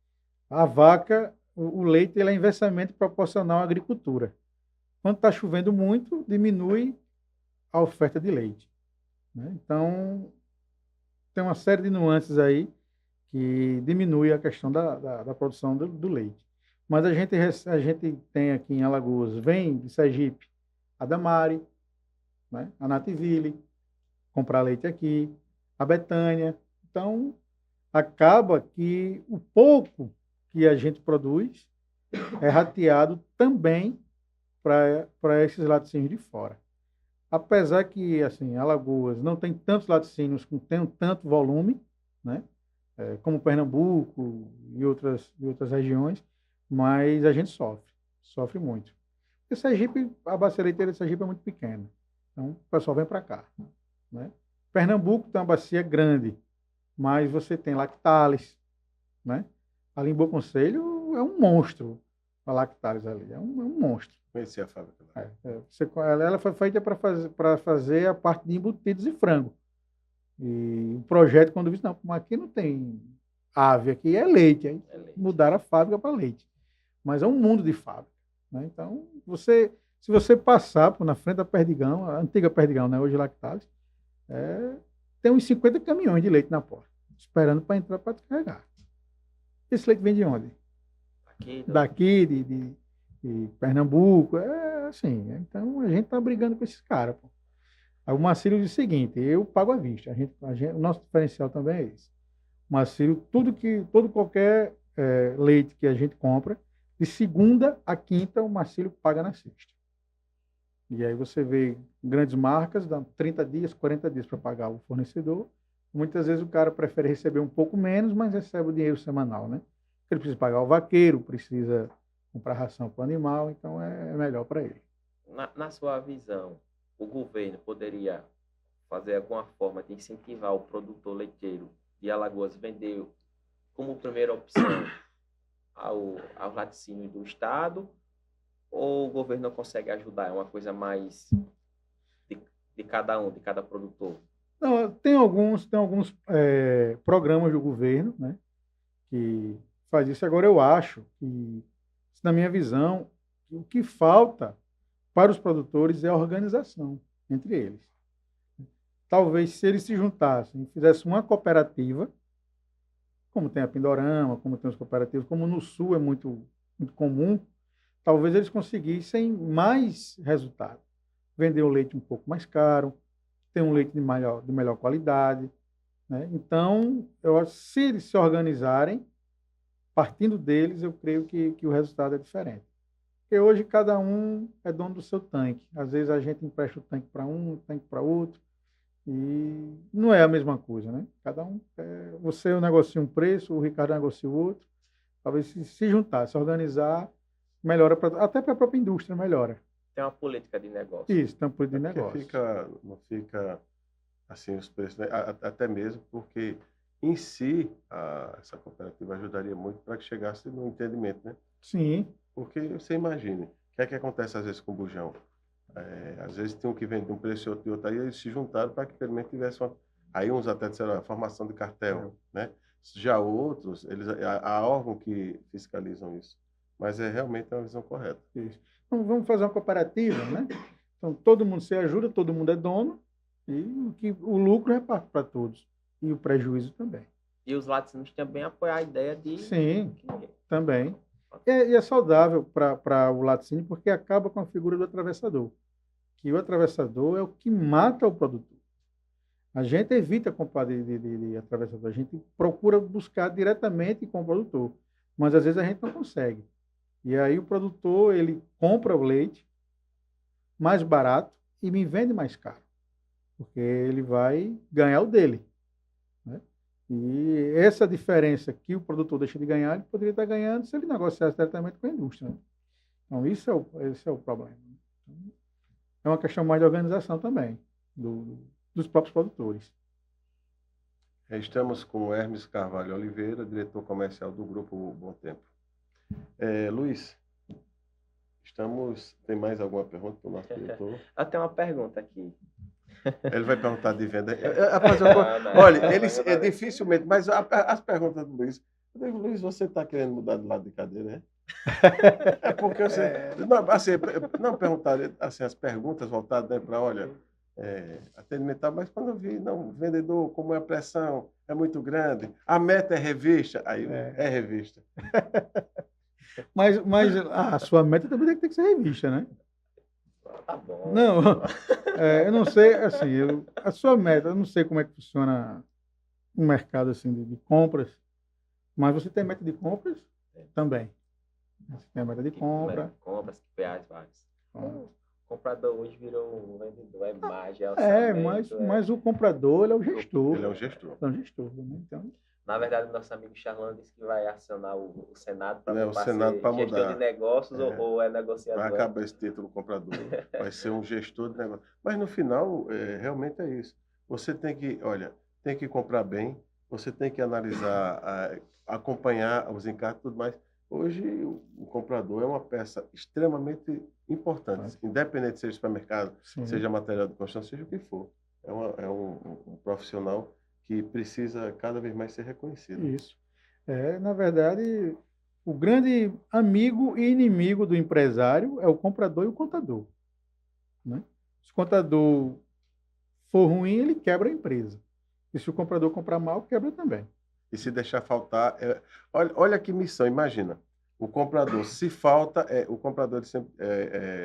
A vaca, o leite, ele é inversamente proporcional à agricultura. Quando está chovendo muito, diminui a oferta de leite. Né? Então, tem uma série de nuances aí que diminui a questão da produção do leite. Mas a gente tem aqui em Alagoas, vem de Sergipe, a Damari, né? A Nativille, comprar leite aqui, a Betânia. Então, acaba que o pouco que a gente produz é rateado também para esses laticínios de fora. Apesar que, assim, Alagoas não tem tantos laticínios com tanto volume, né? Como Pernambuco e outras regiões, mas a gente sofre muito. Porque Sergipe, a bacia leiteira de Sergipe é muito pequena, então o pessoal vem para cá. Né? Pernambuco tem uma bacia grande, mas você tem Lactalis, né? Ali em Bom Conselho é um monstro, a Lactalis ali, é um monstro. Conheci a fábrica. Ela foi feita para fazer a parte de embutidos e frango. E o projeto, quando eu disse, não, mas aqui não tem ave, aqui é leite. Aí mudaram a fábrica para leite. Mas é um mundo de fábrica. Né? Então, se você passar na frente da Perdigão, a antiga Perdigão, né? Hoje Lactalis, tem uns 50 caminhões de leite na porta, esperando para entrar para descarregar. Esse leite vem de onde? Daqui, de Pernambuco, assim. Então, a gente está brigando com esses caras. Aí o Marcílio diz o seguinte, eu pago à vista. O nosso diferencial também é esse. O Marcílio, qualquer leite que a gente compra, de segunda a quinta, o Marcílio paga na sexta. E aí você vê grandes marcas, dão 30 dias, 40 dias para pagar o fornecedor. Muitas vezes o cara prefere receber um pouco menos, mas recebe o dinheiro semanal, né? Ele precisa pagar o vaqueiro, precisa comprar ração para o animal, então é melhor para ele. Na sua visão, o governo poderia fazer alguma forma de incentivar o produtor leiteiro de Alagoas vender como primeira opção ao laticínio do estado, ou o governo não consegue ajudar? É uma coisa mais de cada um, de cada produtor? Não, tem alguns programas do governo, né, que faz isso. Agora, eu acho que, na minha visão, o que falta para os produtores é a organização entre eles. Talvez, se eles se juntassem e fizessem uma cooperativa, como tem a Pindorama, como tem os cooperativos, como no Sul é muito, muito comum, talvez eles conseguissem mais resultado. vender um leite um pouco mais caro, ter um leite de melhor qualidade, né? Então, eu acho que se eles se organizarem, partindo deles, eu creio que o resultado é diferente. Porque hoje cada um é dono do seu tanque. Às vezes a gente empresta o tanque para um, o tanque para outro, e não é a mesma coisa, né? Cada um, você negocia um preço, o Ricardo negocia o outro. Talvez se juntar, se organizar, melhora, até para a própria indústria melhora. Tem uma política de negócio. Isso, tem uma política de Porque negócio. não fica assim os preços, né? Até mesmo porque em si essa cooperativa ajudaria muito para que chegasse no entendimento, né? Sim, Porque você imagine, o que é que acontece às vezes com o bujão? Às vezes tem um que vende um preço e outro de outro, aí eles se juntaram para que pelo menos tivesse uma... Aí uns até disseram a formação de cartel, né? Já outros, há órgãos que fiscalizam isso. Mas realmente uma visão correta. isso. Então, vamos fazer uma cooperativa, né? Então, todo mundo se ajuda, todo mundo é dono, e o lucro é para todos. E o prejuízo também. E os laticínios também apoiar a ideia de... Sim, também. E é saudável para o laticínio porque acaba com a figura do atravessador. Que o atravessador é o que mata o produtor. A gente evita comprar de atravessador, a gente procura buscar diretamente com o produtor. Mas às vezes a gente não consegue. E aí o produtor, ele compra o leite mais barato e me vende mais caro. Porque ele vai ganhar o dele, né? E essa diferença que o produtor deixa de ganhar, ele poderia estar ganhando se ele negociasse diretamente com a indústria, né? Então, esse é o problema. É uma questão mais de organização também, dos próprios produtores. Estamos com o Hermes Carvalho Oliveira, diretor comercial do Grupo Bom Tempo. Luiz, tem mais alguma pergunta para o nosso diretor? Eu tenho uma pergunta aqui. Ele vai perguntar de venda. Olha, dificilmente, mas as perguntas do Luiz. Eu digo, Luiz, você está querendo mudar de lado de cadeira, né? É porque você. Não perguntar assim, as perguntas voltadas, né, para, olha, atendimento, mas quando eu vi, não, vendedor, como é a pressão, é muito grande, a meta é revista, aí é revista. Mas a sua meta também tem que ser revista, né? Tá bom. Não, eu não sei, assim, a sua meta, eu não sei como é que funciona o mercado assim, de compras, mas você tem meta de compras também. Você tem a meta de compra. Compras, KPIs, vários. O comprador hoje virou um vendedor, é mágica, mas o comprador, ele é o gestor. Ele é o gestor. É o gestor, né? Então, na verdade, o nosso amigo Charlan disse que vai acionar o Senado para mudar. Gestor de negócios ou é negociador. Vai acabar esse título comprador. Vai ser um gestor de negócios. Mas no final, realmente é isso. Você tem que comprar bem, você tem que analisar, acompanhar os encargos e tudo mais. Hoje, o comprador é uma peça extremamente importante, independente seja supermercado, seja material de construção, seja o que for. É um profissional que precisa cada vez mais ser reconhecido. Isso. Na verdade, o grande amigo e inimigo do empresário é o comprador e o contador, né? Se o contador for ruim, ele quebra a empresa. E se o comprador comprar mal, quebra também. E se deixar faltar... olha que missão, imagina. O comprador, se falta, o comprador ele sempre...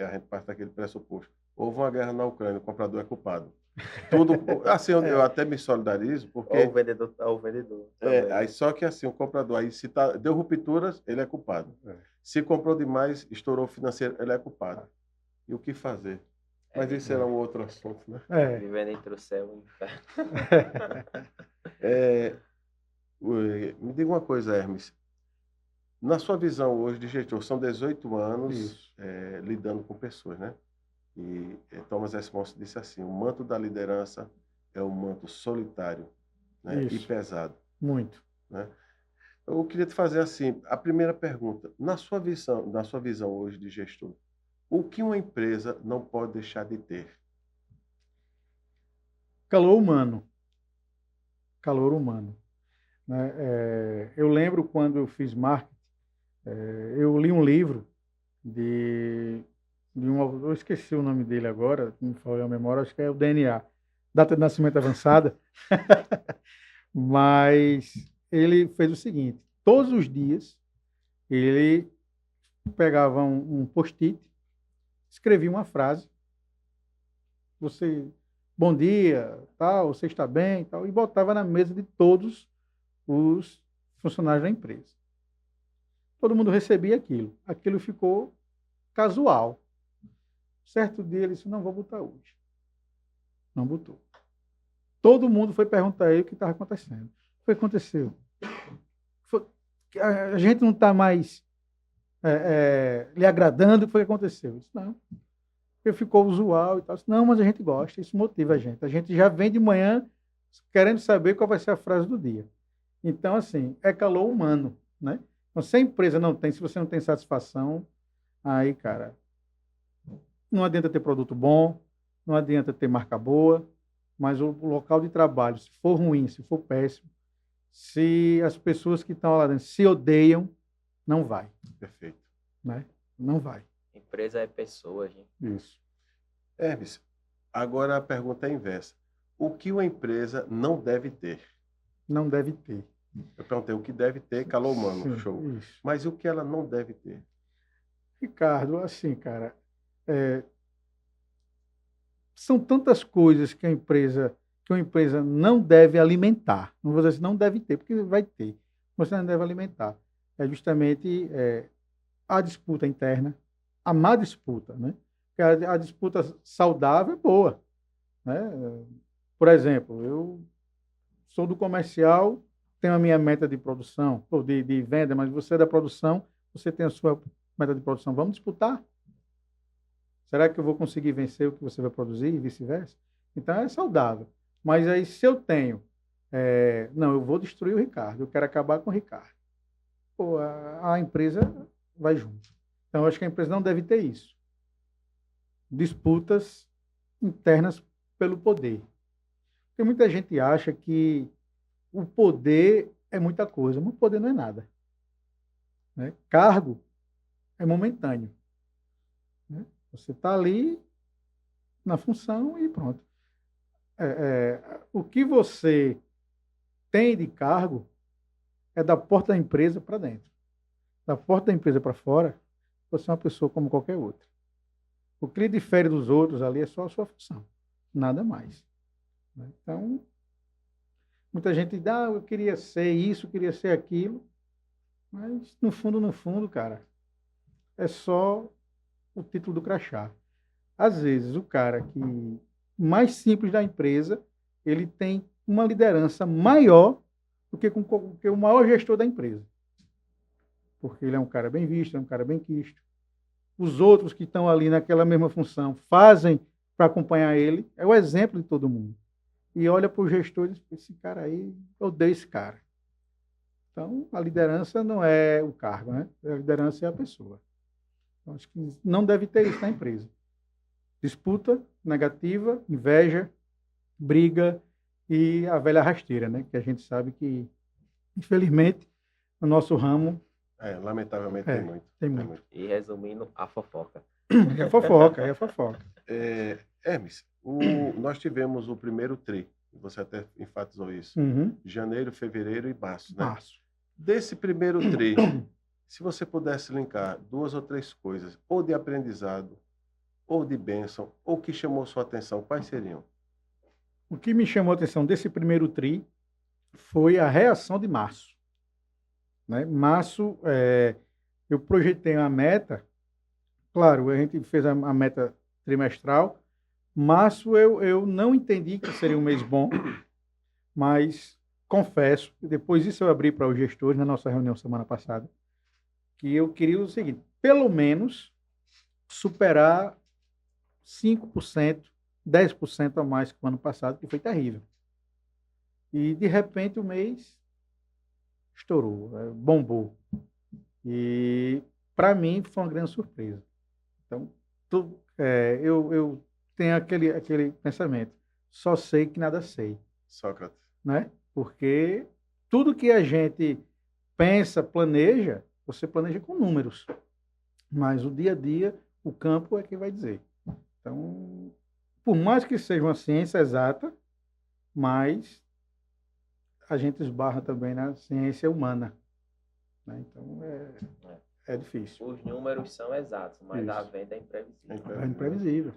a gente parte daquele pressuposto. Houve uma guerra na Ucrânia, o comprador é culpado. Tudo, assim, eu até me solidarizo, porque... Ou o vendedor. Aí, só que assim, o comprador, aí se deu rupturas, ele é culpado. Se comprou demais, estourou o financeiro, ele é culpado. E o que fazer? Mas isso era um outro assunto, né? Vivendo entre o céu e o inferno. Me diga uma coisa, Hermes. Na sua visão hoje de gestor, são 18 anos lidando com pessoas, né? E Thomas S. Monson disse assim, o manto da liderança é um manto solitário, né? E pesado. Muito. Né? Eu queria te fazer assim, a primeira pergunta, na sua visão hoje de gestor, o que uma empresa não pode deixar de ter? Calor humano. Calor humano. Né? Eu lembro quando eu fiz marketing, eu li um livro de um autor, eu esqueci o nome dele agora, não me falou a memória, acho que é o DNA, Data de Nascimento Avançada, mas ele fez o seguinte, todos os dias ele pegava um post-it, escrevia uma frase você, bom dia, tal, você está bem, tal, e botava na mesa de todos os funcionários da empresa. Todo mundo recebia aquilo. Aquilo ficou casual. Certo dia ele disse, não, vou botar hoje. Não botou. Todo mundo foi perguntar a ele o que estava acontecendo. O que aconteceu? A gente não está mais lhe agradando, o que foi que aconteceu? Eu disse, não. Porque ficou usual e tal. Eu disse, não, mas a gente gosta, isso motiva a gente. A gente já vem de manhã querendo saber qual vai ser a frase do dia. Então, assim, é calor humano, né? Então, se a empresa não tem, se você não tem satisfação, aí, cara, não adianta ter produto bom, não adianta ter marca boa, mas o local de trabalho, se for ruim, se for péssimo, se as pessoas que estão lá dentro se odeiam, não vai. Perfeito. Né? Não vai. Empresa é pessoa, gente. Isso. Hermes, agora a pergunta é inversa. O que uma empresa não deve ter? Não deve ter. Eu perguntei o que deve ter, calor humano, Sim, show. isso. Mas o que ela não deve ter? Ricardo, assim, cara, são tantas coisas que uma empresa não deve alimentar. Não vou dizer assim, não deve ter, porque vai ter. Mas você não deve alimentar. É justamente a disputa interna, a má disputa, né? Porque a disputa saudável é boa, né? Por exemplo, eu sou do comercial, tenho a minha meta de produção, ou de venda, mas você é da produção, você tem a sua meta de produção. Vamos disputar? Será que eu vou conseguir vencer o que você vai produzir e vice-versa? Então é saudável. Mas aí se eu tenho, não, eu vou destruir o Ricardo, eu quero acabar com o Ricardo. Pô, a empresa vai junto. Então eu acho que a empresa não deve ter isso. Disputas internas pelo poder. Porque muita gente acha que o poder é muita coisa, mas o poder não é nada. Né? Cargo é momentâneo. Né? Você está ali na função e pronto. O que você tem de cargo é da porta da empresa para dentro. Da porta da empresa para fora, você é uma pessoa como qualquer outra. O que lhe difere dos outros ali é só a sua função, nada mais. Então, muita gente diz, eu queria ser isso, eu queria ser aquilo, mas no fundo, cara, é só o título do crachá. Às vezes, o cara que mais simples da empresa, ele tem uma liderança maior do que o maior gestor da empresa. Porque ele é um cara bem visto, é um cara bem quisto. Os outros que estão ali naquela mesma função fazem para acompanhar ele, é o exemplo de todo mundo. E olha para o gestor e diz, esse cara aí, eu odeio esse cara. Então, a liderança não é o cargo, né? A liderança é a pessoa. Então, acho que não deve ter isso na empresa. Disputa negativa, inveja, briga e a velha rasteira, né? Que a gente sabe que, infelizmente, no nosso ramo... lamentavelmente tem muito. Tem muito. E resumindo, a fofoca. É a fofoca, é a fofoca. Hermes, nós tivemos o primeiro TRI, você até enfatizou isso. Uhum. Janeiro, fevereiro e março, né? Março. Desse primeiro TRI, se você pudesse linkar 2 ou 3 coisas, ou de aprendizado, ou de bênção, ou que chamou sua atenção, quais seriam? O que me chamou a atenção desse primeiro TRI foi a reação de março. Né? Março, eu projetei uma meta, claro, a gente fez a meta trimestral. Março eu não entendi que seria um mês bom, mas confesso, depois disso eu abri para os gestores na nossa reunião semana passada, que eu queria o seguinte, pelo menos superar 5%, 10% a mais que o ano passado, que foi terrível. E, de repente, o mês estourou, bombou. E, para mim, foi uma grande surpresa. Então, eu tenho aquele pensamento, só sei que nada sei. Sócrates. Né? Porque tudo que a gente pensa, planeja, você planeja com números. Mas o dia a dia, o campo é quem vai dizer. Então, por mais que seja uma ciência exata, mas a gente esbarra também na ciência humana. Né? Então, é difícil. Os números são exatos, mas Isso. a venda é imprevisível. É imprevisível.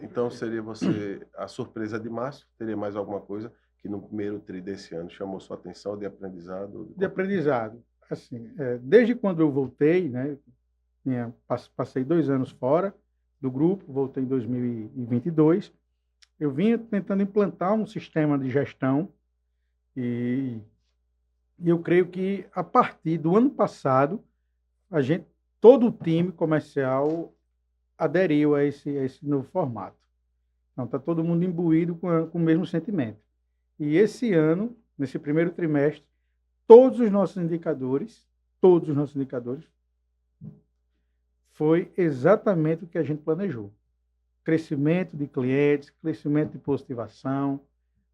Então seria você a surpresa de março? Teria mais alguma coisa que no primeiro tri desse ano chamou sua atenção de aprendizado? De aprendizado. Assim, desde quando eu voltei, né, passei 2 anos fora do grupo, voltei em 2022, eu vinha tentando implantar um sistema de gestão e eu creio que a partir do ano passado, todo o time comercial aderiu a esse novo formato. Então, está todo mundo imbuído com o mesmo sentimento. E esse ano, nesse primeiro trimestre, todos os nossos indicadores, foi exatamente o que a gente planejou. Crescimento de clientes, crescimento de positivação,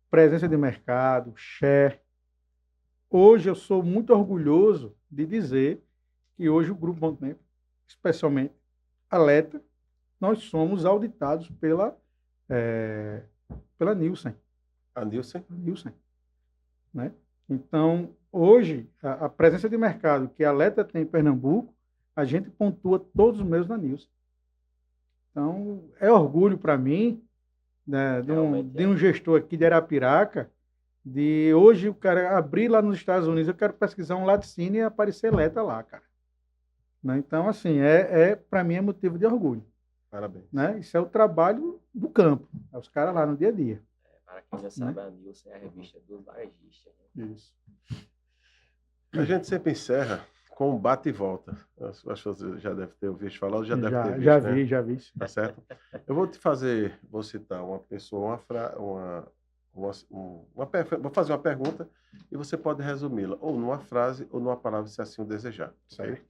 presença de mercado, share. Hoje eu sou muito orgulhoso de dizer que hoje o Grupo Bom Tempo, especialmente a Leta, nós somos auditados pela Nielsen. A Nielsen? Nielsen, né? Então, hoje, a presença de mercado que a Leta tem em Pernambuco, a gente pontua todos os meses na Nielsen. Então, é orgulho para mim, né, de um gestor aqui de Arapiraca, de hoje o cara abrir lá nos Estados Unidos, eu quero pesquisar um laticínio e aparecer Leta lá, cara. Né? Então, assim, para mim é motivo de orgulho. Parabéns. Né? Isso é o trabalho do campo, é os caras lá no dia a dia. Para quem já sabe, a Nielsen é a revista dos varejistas. Né? Isso. A gente sempre encerra com um bate e volta. Acho que você já deve ter ouvido falar, ou já deve ter visto, já vi. Tá certo? Eu vou citar uma pessoa, vou fazer uma pergunta e você pode resumi-la, ou numa frase, ou numa palavra, se assim o desejar. Certo.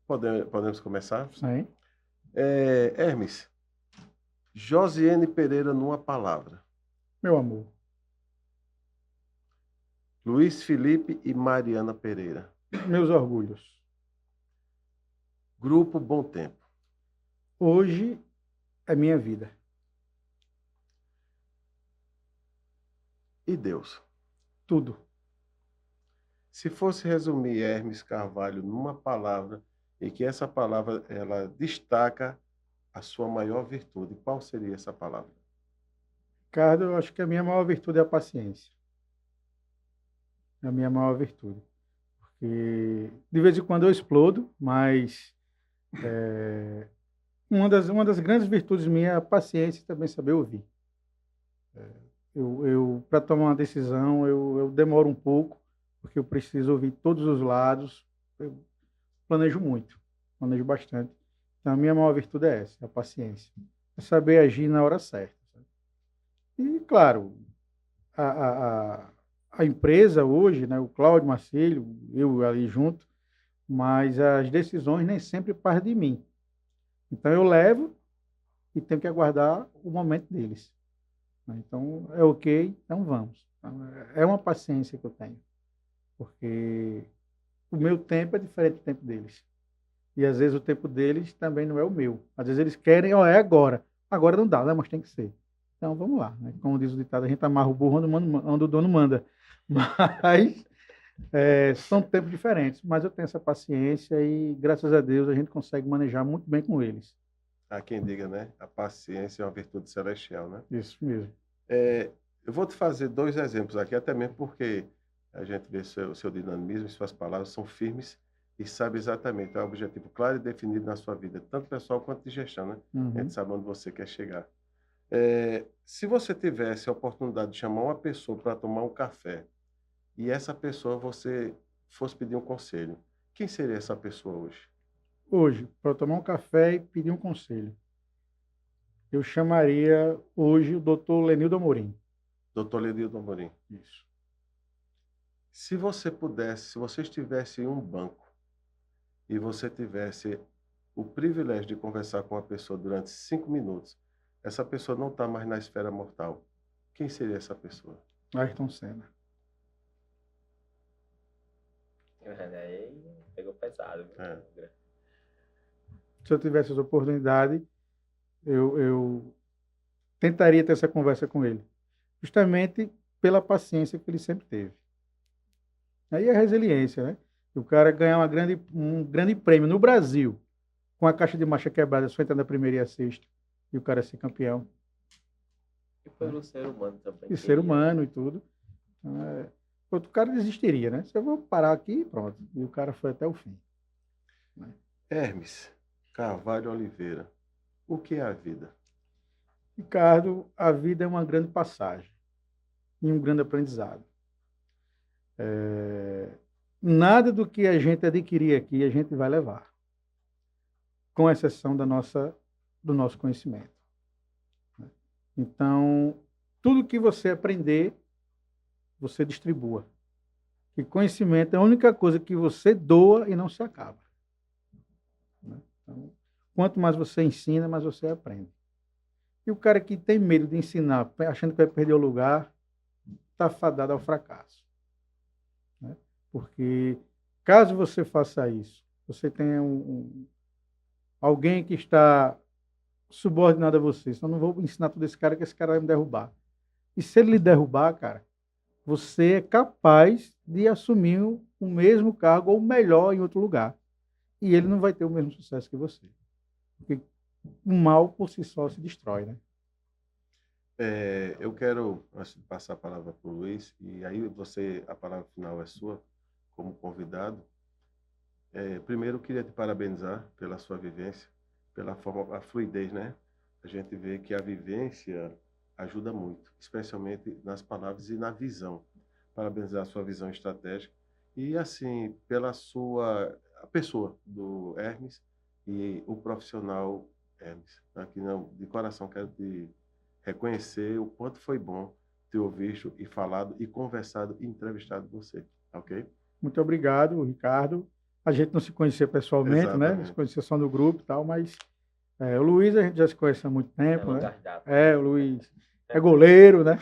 Podemos começar? Sim. Hermes, Josiane Pereira numa palavra. Meu amor. Luiz Felipe e Mariana Pereira. Meus orgulhos. Grupo Bom Tempo. Hoje é minha vida. E Deus. Tudo. Se fosse resumir Hermes Carvalho numa palavra, e que essa palavra ela destaca a sua maior virtude, qual seria essa palavra? Ricardo, eu acho que a minha maior virtude é a paciência. É a minha maior virtude. Porque de vez em quando eu explodo, mas uma das grandes virtudes minhas é a paciência e também saber ouvir. Para tomar uma decisão, eu demoro um pouco, porque eu preciso ouvir todos os lados. Eu planejo bastante. Então, a minha maior virtude é essa, a paciência. É saber agir na hora certa. E, claro, a empresa hoje, né, o Cláudio Marcílio, eu ali junto, mas as decisões nem sempre partem de mim. Então, eu levo e tenho que aguardar o momento deles. Então, é ok, então vamos. Então, é uma paciência que eu tenho, porque o meu tempo é diferente do tempo deles. E, às vezes, o tempo deles também não é o meu. Às vezes, eles querem, é agora. Agora não dá, né? Mas tem que ser. Então, vamos lá. Né? Como diz o ditado, a gente amarra o burro onde o dono manda. Mas são tempos diferentes. Mas eu tenho essa paciência e, graças a Deus, a gente consegue manejar muito bem com eles. Há quem diga, né? A paciência é uma virtude celestial, né? Isso mesmo. Eu vou te fazer 2 exemplos aqui, até mesmo porque a gente vê o seu dinamismo e suas palavras são firmes e sabe exatamente, é um objetivo claro e definido na sua vida, tanto pessoal quanto de gestão, né? Uhum. A gente sabe onde você quer chegar. Se você tivesse a oportunidade de chamar uma pessoa para tomar um café e essa pessoa você fosse pedir um conselho, quem seria essa pessoa hoje? Hoje, para tomar um café e pedir um conselho, eu chamaria hoje o Dr. Lenildo Amorim. Dr. Lenildo Amorim. Isso. Se você estivesse em um banco e você tivesse o privilégio de conversar com uma pessoa durante 5 minutos, essa pessoa não está mais na esfera mortal, quem seria essa pessoa? Ayrton Senna. Aí pegou pesado. Se eu tivesse essa oportunidade, eu tentaria ter essa conversa com ele. Justamente pela paciência que ele sempre teve. Aí a resiliência, né? O cara ganhar um grande prêmio no Brasil, com a caixa de marcha quebrada, só entrando na primeira e a sexta. e o cara ser campeão. E pelo ser humano também. E ser humano e tudo. Então, outro cara desistiria, né? Se eu vou parar aqui, pronto. E o cara foi até o fim. Hermes Carvalho Oliveira, o que é a vida? Ricardo, a vida é uma grande passagem e um grande aprendizado. Nada do que a gente adquirir aqui a gente vai levar, com exceção do nosso conhecimento. Então, tudo que você aprender, você distribua. Que conhecimento é a única coisa que você doa e não se acaba. Então, quanto mais você ensina, mais você aprende. E o cara que tem medo de ensinar, achando que vai perder o lugar, está fadado ao fracasso. Porque, caso você faça isso, você tenha alguém que está subordinado a você. Então, não vou ensinar tudo esse cara, que esse cara vai me derrubar. E se ele lhe derrubar, cara, você é capaz de assumir o mesmo cargo ou melhor em outro lugar. E ele não vai ter o mesmo sucesso que você. Porque o mal por si só se destrói, né? Eu quero passar a palavra para o Luiz, e aí a palavra final é sua, como convidado. Primeiro, eu queria te parabenizar pela sua vivência, pela forma, a fluidez, né? A gente vê que a vivência ajuda muito, especialmente nas palavras e na visão. Parabenizar a sua visão estratégica e, assim, pela a pessoa do Hermes e o profissional Hermes. Aqui não, de coração, quero te reconhecer o quanto foi bom ter ouvido e falado e conversado e entrevistado você, ok? Muito obrigado, Ricardo. A gente não se conhecia pessoalmente, Exatamente. né? Se conhecia só no grupo e tal, mas o Luiz a gente já se conhece há muito tempo, né? O Luiz é goleiro, né?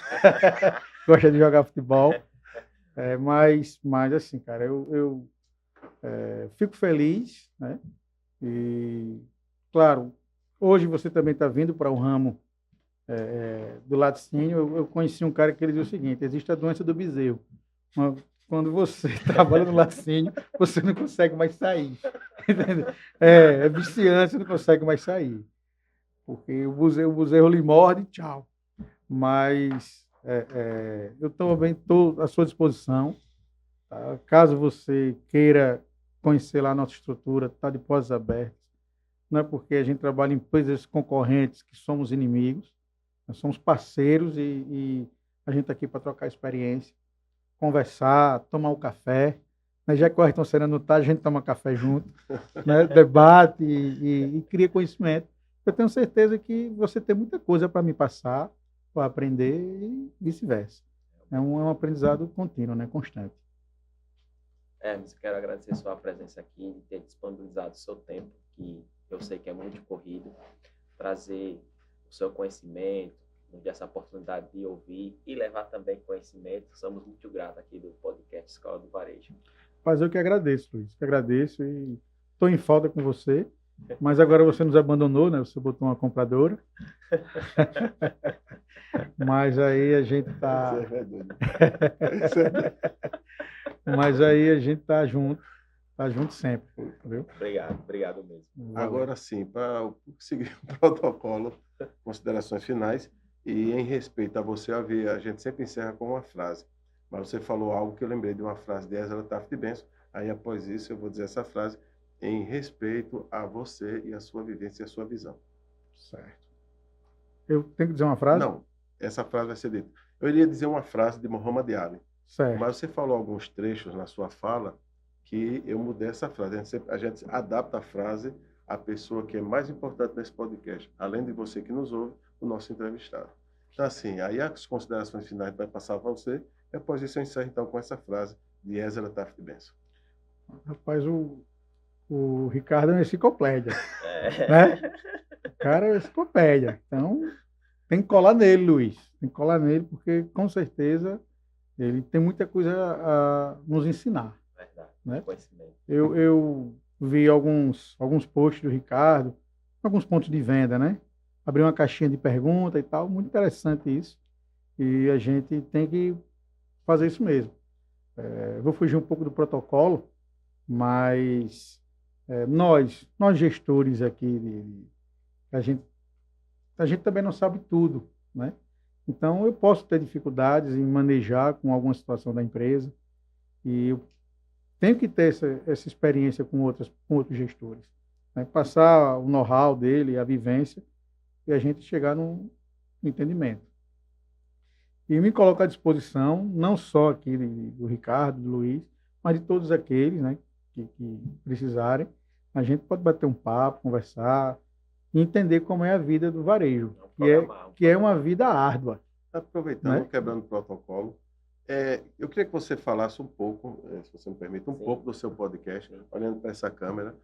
Gosta de jogar futebol. Mas assim, cara, eu fico feliz, né? E, claro, hoje você também está vindo para o ramo do laticínio. Eu conheci um cara que ele dizia o seguinte: existe a doença do bezerro. Quando você trabalha no laticínio, você não consegue mais sair. É viciante, você não consegue mais sair. Porque o bezerro lhe morde, tchau. Mas eu também estou à sua disposição. Tá? Caso você queira conhecer lá a nossa estrutura, está de portas abertas. Não é porque a gente trabalha em empresas concorrentes que somos inimigos. Nós somos parceiros e a gente está aqui para trocar experiência, conversar, tomar um café. Já que o Ayrton Senna não está, a gente toma café junto, né? Debate e cria conhecimento. Eu tenho certeza que você tem muita coisa para me passar, para aprender e vice-versa. É um aprendizado contínuo, né? Constante. Hermes, quero agradecer sua presença aqui, de ter disponibilizado o seu tempo, que eu sei que é muito corrido, trazer o seu conhecimento, nos dar essa oportunidade de ouvir e levar também conhecimento. Somos muito gratos aqui do podcast Escola do Varejo. Mas eu que agradeço, Luiz. Que agradeço e estou em falta com você. Mas agora você nos abandonou, né? Você botou uma compradora. Mas aí a gente está... Mas aí a gente está junto sempre. Viu? Obrigado mesmo. Valeu. Agora sim, para seguir o protocolo, considerações finais, e em respeito a você, a gente sempre encerra com uma frase. Mas você falou algo que eu lembrei de uma frase de Ezra Taft Benson. Aí, após isso, eu vou dizer essa frase em respeito a você e a sua vivência e a sua visão. Certo. Eu tenho que dizer uma frase? Não, essa frase vai ser dita. Eu iria dizer uma frase de Muhammad Ali. Certo. Mas você falou alguns trechos na sua fala que eu mudei essa frase. A gente adapta a frase à pessoa que é mais importante nesse podcast, além de você que nos ouve, o nosso entrevistado. Então, assim, aí as considerações finais vai passar para você, e após isso eu encerro então com essa frase de Ezra Taft Benson. Rapaz, o Ricardo é uma enciclopédia. Né? O cara é uma enciclopédia. Então, tem que colar nele, Luiz. Tem que colar nele, porque com certeza ele tem muita coisa a nos ensinar. Verdade. Né? Conhecimento. Eu vi alguns posts do Ricardo, alguns pontos de venda, né? Abriu uma caixinha de pergunta e tal, muito interessante isso. E a gente tem que fazer isso mesmo. Vou fugir um pouco do protocolo, mas nós gestores aqui, a gente a gente também não sabe tudo, né? Então, eu posso ter dificuldades em manejar com alguma situação da empresa e eu tenho que ter essa experiência com outros gestores, né? Passar o know-how dele, a vivência, e a gente chegar num entendimento. E me coloco à disposição, não só aqui do Ricardo, do Luiz, mas de todos aqueles, né, que precisarem. A gente pode bater um papo, conversar e entender como é a vida do varejo, que é uma vida árdua. Aproveitando, Né? quebrando o protocolo, eu queria que você falasse um pouco, se você me permite, Sim. pouco do seu podcast, olhando para essa câmera.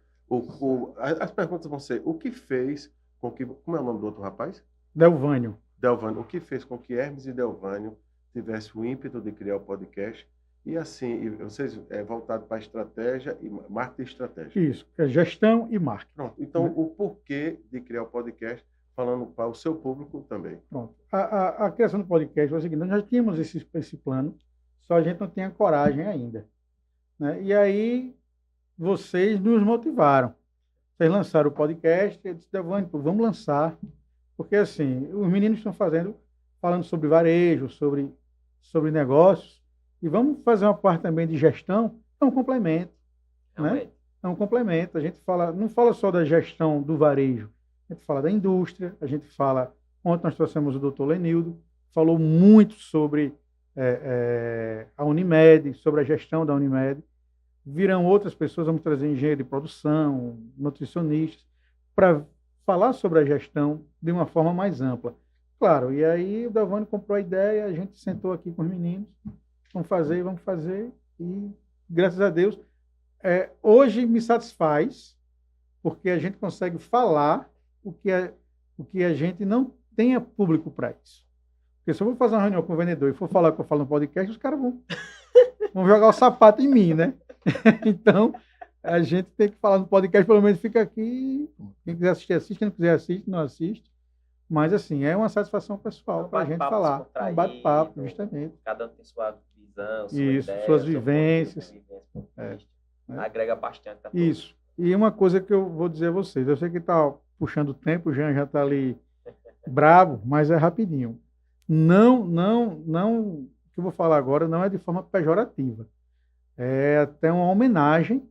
As perguntas vão ser: o que fez com que... Como é o nome do outro rapaz? Delvânio. Delvânio. O que fez com que Hermes e Delvânio tivessem o ímpeto de criar o podcast e assim, vocês voltados para a estratégia e marketing e estratégia? Isso, é gestão e marketing. Pronto. Então, o porquê de criar o podcast, falando para o seu público também. Pronto. A criação do podcast foi o seguinte: nós já tínhamos esse plano, só a gente não tinha coragem ainda, né? E aí, vocês nos motivaram. Vocês lançaram o podcast, eu disse: Delvânio, vamos lançar. Porque, assim, os meninos estão falando sobre varejo, sobre negócios, e vamos fazer uma parte também de gestão, é um complemento. Né? É um complemento. A gente não fala só da gestão do varejo, a gente fala da indústria, a gente fala... Ontem nós trouxemos o doutor Lenildo, falou muito sobre a Unimed, sobre a gestão da Unimed. Virão outras pessoas, vamos trazer engenheiro de produção, nutricionistas, para falar sobre a gestão de uma forma mais ampla. Claro, e aí o Delvânio comprou a ideia, a gente sentou aqui com os meninos, vamos fazer, e graças a Deus, hoje me satisfaz, porque a gente consegue falar o que a gente não tenha público para isso. Porque se eu vou fazer uma reunião com o vendedor e for falar o que eu falo no podcast, os caras vão jogar o sapato em mim, né? Então, a gente tem que falar no podcast, pelo menos fica aqui. Quem quiser assistir, assiste. Quem não quiser assiste, não assiste. Mas, assim, é uma satisfação pessoal para a gente falar. É um bate-papo, justamente. Cada um tem sua visão, sua Isso, ideia, suas vivências. Agrega bastante. Isso. E uma coisa que eu vou dizer a vocês. Eu sei que está puxando o tempo, o Jean já está ali bravo, mas é rapidinho. O que eu vou falar agora não é de forma pejorativa. É até uma homenagem,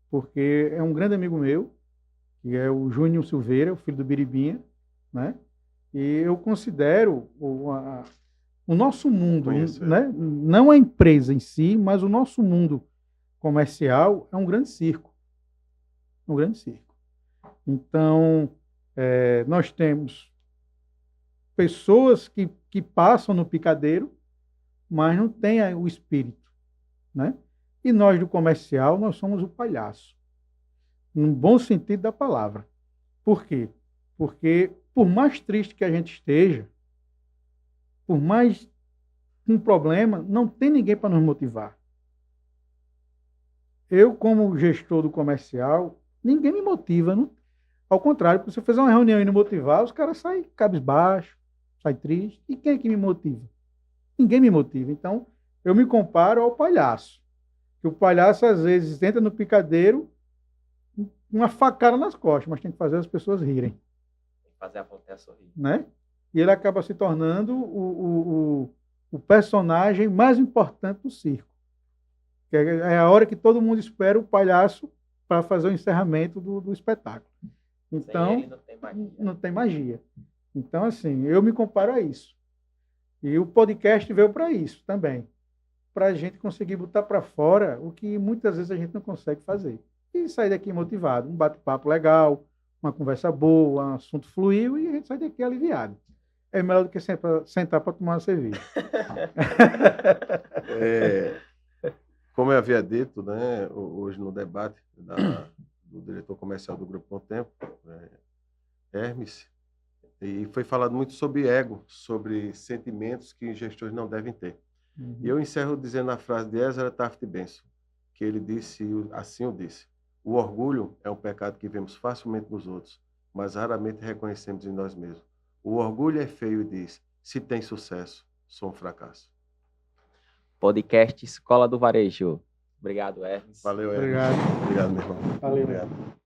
porque é um grande amigo meu, que é o Júnior Silveira, o filho do Biribinha, né? E eu considero o nosso mundo, né? Não a empresa em si, mas o nosso mundo comercial é um grande circo. Um grande circo. Então, nós temos pessoas que passam no picadeiro, mas não têm o espírito, né? E nós do comercial, nós somos o palhaço, no bom sentido da palavra. Por quê? Porque por mais triste que a gente esteja, por mais um problema, não tem ninguém para nos motivar. Eu, como gestor do comercial, ninguém me motiva. Não? Ao contrário, se você fizer uma reunião e não motivar, os caras saem cabisbaixo, saem tristes. E quem é que me motiva? Ninguém me motiva. Então, eu me comparo ao palhaço. Que o palhaço, às vezes, entra no picadeiro, uma facada nas costas, mas tem que fazer as pessoas rirem. Tem que fazer a plateia sorrir. Né? E ele acaba se tornando o personagem mais importante do circo. Que é a hora que todo mundo espera o palhaço para fazer o encerramento do espetáculo. Então, sem ele não tem magia. Não tem magia. Então, assim, eu me comparo a isso. E o podcast veio para isso também. Para a gente conseguir botar para fora o que muitas vezes a gente não consegue fazer. E sair daqui motivado. Um bate-papo legal, uma conversa boa, um assunto fluiu e a gente sai daqui aliviado. É melhor do que sentar para tomar uma cerveja. Como eu havia dito, né, hoje no debate do diretor comercial do Grupo Contempo, Hermes, e foi falado muito sobre ego, sobre sentimentos que gestores não devem ter. Uhum. E eu encerro dizendo a frase de Ezra Taft Benson, que ele disse, assim o disse: o orgulho é um pecado que vemos facilmente nos outros, mas raramente reconhecemos em nós mesmos. O orgulho é feio e diz: se tem sucesso, sou um fracasso. Podcast Escola do Varejo. Obrigado, Hermes. Valeu, Hermes. Obrigado, meu irmão. Valeu. Obrigado.